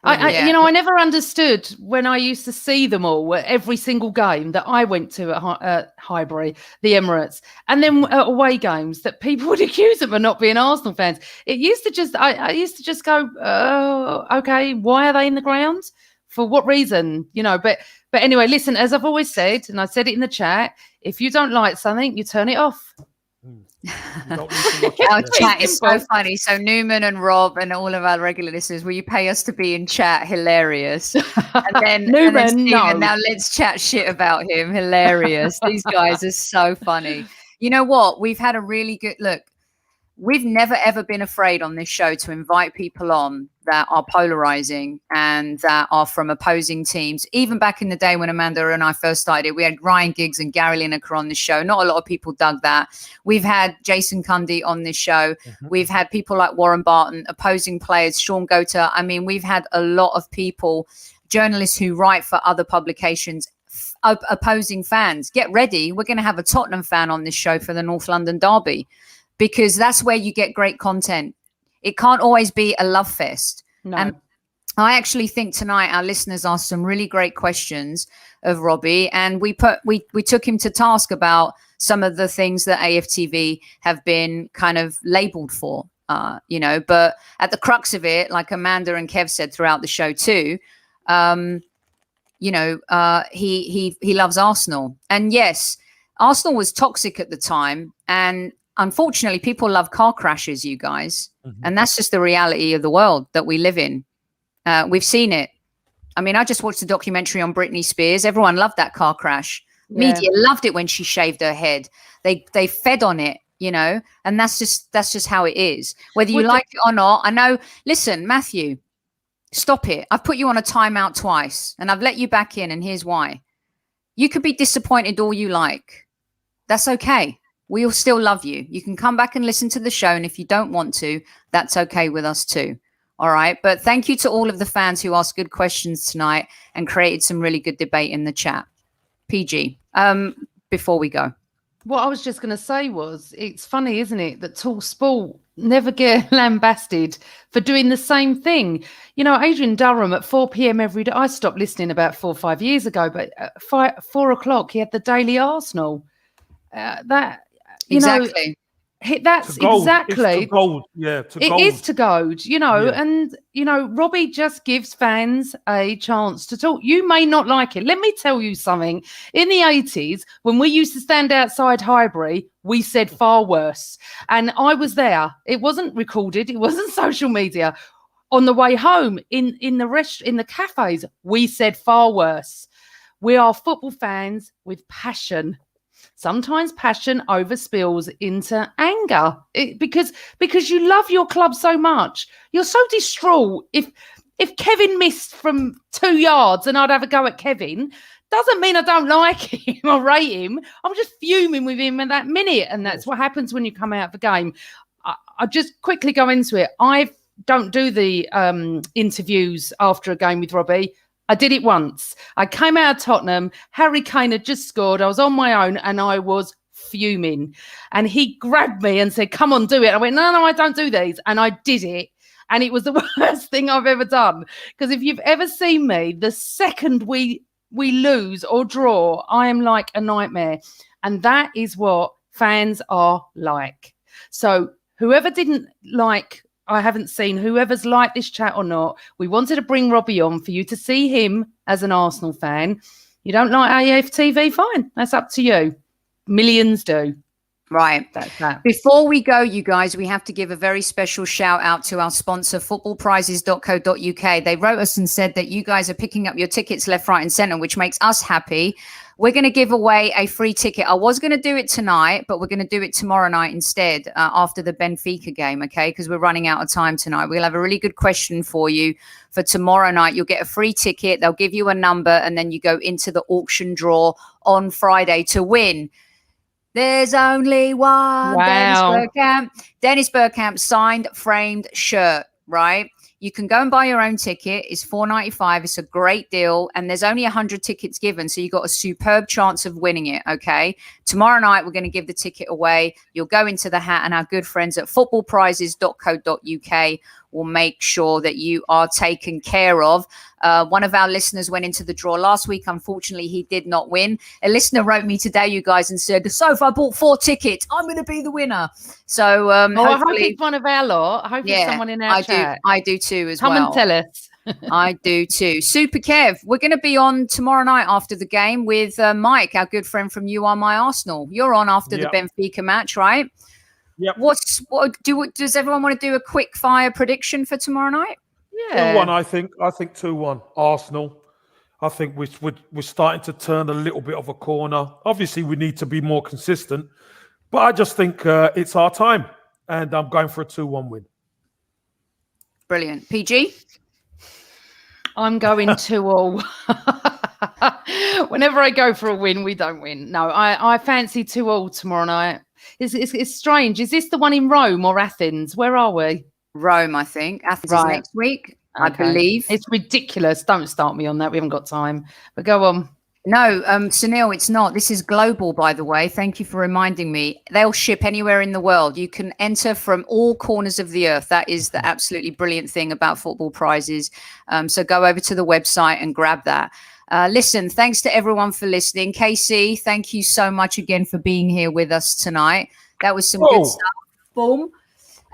[SPEAKER 3] I never understood when I used to see them all at every single game that I went to at Highbury, the Emirates, and then at away games that people would accuse them of not being Arsenal fans. It used to just, I used to just go, oh, okay, why are they in the ground? For what reason? You know, but anyway, listen, as I've always said, and I said it in the chat, if you don't like something, you turn it off.
[SPEAKER 1] Our chat is so funny. So Newman and Rob and all of our regular listeners, will you pay us to be in chat? Hilarious. And then
[SPEAKER 3] Newman,
[SPEAKER 1] Steven,
[SPEAKER 3] no.
[SPEAKER 1] now let's chat shit about him. Hilarious. These guys are so funny. You know what? We've had a really good look. We've never ever been afraid on this show to invite people on that are polarizing and that are from opposing teams. Even back in the day when Amanda and I first started, we had Ryan Giggs and Gary Lineker on the show. Not a lot of people dug that. We've had Jason Cundy on this show. We've had people like Warren Barton, opposing players, Sean Gota. I mean, we've had a lot of people, journalists who write for other publications, opposing fans. Get ready. We're going to have a Tottenham fan on this show for the North London Derby, because that's where you get great content. It can't always be a love fest.
[SPEAKER 3] No.
[SPEAKER 1] And I actually think tonight our listeners asked some really great questions of Robbie, and we took him to task about some of the things that AFTV have been kind of labeled for, but at the crux of it, like Amanda and Kev said throughout the show too, he loves Arsenal. And yes, Arsenal was toxic at the time, and unfortunately, people love car crashes, you guys. And that's just the reality of the world that we live in. We've seen it. I mean, I just watched a documentary on Britney Spears. Everyone loved that car crash. Yeah. Media loved it when she shaved her head. They fed on it, you know, and that's just how it is. Whether you like it or not. I know. Listen, Matthew, stop it. I've put you on a timeout twice and I've let you back in, and here's why. You could be disappointed all you like. That's okay. We'll still love you. You can come back and listen to the show. And if you don't want to, that's okay with us too. All right. But thank you to all of the fans who asked good questions tonight and created some really good debate in the chat. PG, before we go.
[SPEAKER 3] What I was just going to say was, it's funny, isn't it, that Tall Sport never get lambasted for doing the same thing. You know, Adrian Durham at 4 p.m. every day. I stopped listening about 4 or 5 years ago, but at 4 o'clock, he had the Daily Arsenal.
[SPEAKER 1] Exactly.
[SPEAKER 3] That's exactly.
[SPEAKER 2] It's to gold. Yeah,
[SPEAKER 3] it is to gold, you know, and, you know, Robbie just gives fans a chance to talk. You may not like it. Let me tell you something. In the 80s, when we used to stand outside Highbury, we said far worse. And I was there. It wasn't recorded. It wasn't social media. On the way home, in the cafes, we said far worse. We are football fans with passion. Sometimes passion overspills into anger because you love your club so much. You're so distraught. If Kevin missed from 2 yards and I'd have a go at Kevin, doesn't mean I don't like him or rate him. I'm just fuming with him in that minute. And that's what happens when you come out of the game. I just quickly go into it. I don't do the interviews after a game with Robbie. I did it once. I came out of Tottenham. Harry Kane had just scored. I was on my own and I was fuming. And he grabbed me and said, come on, do it. I went, no, I don't do these. And I did it. And it was the worst thing I've ever done. Because if you've ever seen me, the second we lose or draw, I am like a nightmare. And that is what fans are like. So whoever didn't like, I haven't seen whoever's liked this chat or not. We wanted to bring Robbie on for you to see him as an Arsenal fan. You don't like AFTV? Fine. That's up to you. Millions do.
[SPEAKER 1] Right.
[SPEAKER 3] That's that.
[SPEAKER 1] Before we go, you guys, we have to give a very special shout out to our sponsor, footballprizes.co.uk. They wrote us and said that you guys are picking up your tickets left, right, and centre, which makes us happy. We're going to give away a free ticket. I was going to do it tonight, but we're going to do it tomorrow night instead, after the Benfica game, okay? Because we're running out of time tonight. We'll have a really good question for you for tomorrow night. You'll get a free ticket. They'll give you a number, and then you go into the auction draw on Friday to win. There's only one.
[SPEAKER 3] Wow.
[SPEAKER 1] Dennis Bergkamp signed framed shirt, right? You can go and buy your own ticket. It's $4.95. It's a great deal. And there's only 100 tickets given. So you got a superb chance of winning it. Okay. Tomorrow night, we're going to give the ticket away. You'll go into the hat, and our good friends at footballprizes.co.uk will make sure that you are taken care of. One of our listeners went into the draw last week. Unfortunately, he did not win. A listener wrote me today, you guys, and said, so if I bought 4 tickets, I'm going to be the winner. So
[SPEAKER 3] I hope it's one of our lot. I hope it's someone in our chat.
[SPEAKER 1] I do too as
[SPEAKER 3] well. Come and tell us.
[SPEAKER 1] I do too. Super Kev, we're going to be on tomorrow night after the game with Mike, our good friend from You Are My Arsenal. You're on after the Benfica match, right?
[SPEAKER 2] Yep.
[SPEAKER 1] Does everyone want to do a quick fire prediction for tomorrow night?
[SPEAKER 3] Yeah.
[SPEAKER 2] 2-1, I think 2-1 Arsenal. I think we're starting to turn a little bit of a corner. Obviously, we need to be more consistent, but I just think it's our time, and I'm going for a 2-1 win.
[SPEAKER 1] Brilliant. PG?
[SPEAKER 3] I'm going 2-all. Whenever I go for a win, we don't win. No, I fancy 2-all tomorrow night. It's strange. Is this the one in Rome or Athens? Where are we?
[SPEAKER 1] Rome, I think. Athens is next week, I believe.
[SPEAKER 3] It's ridiculous. Don't start me on that. We haven't got time. But go on.
[SPEAKER 1] No, Sunil, it's not. This is global, by the way. Thank you for reminding me. They'll ship anywhere in the world. You can enter from all corners of the earth. That is the absolutely brilliant thing about Football Prizes. So go over to the website and grab that. Listen, thanks to everyone for listening. Casey, thank you so much again for being here with us tonight. That was some good stuff. Boom.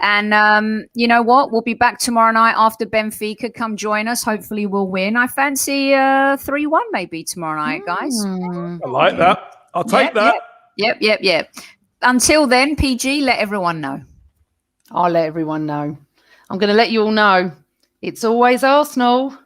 [SPEAKER 1] And you know what? We'll be back tomorrow night after Benfica. Come join us. Hopefully we'll win. I fancy 3-1 maybe tomorrow night, guys.
[SPEAKER 2] I like that. I'll take that.
[SPEAKER 1] Yep. Until then, PG, let everyone know.
[SPEAKER 3] I'll let everyone know. I'm going to let you all know. It's always Arsenal.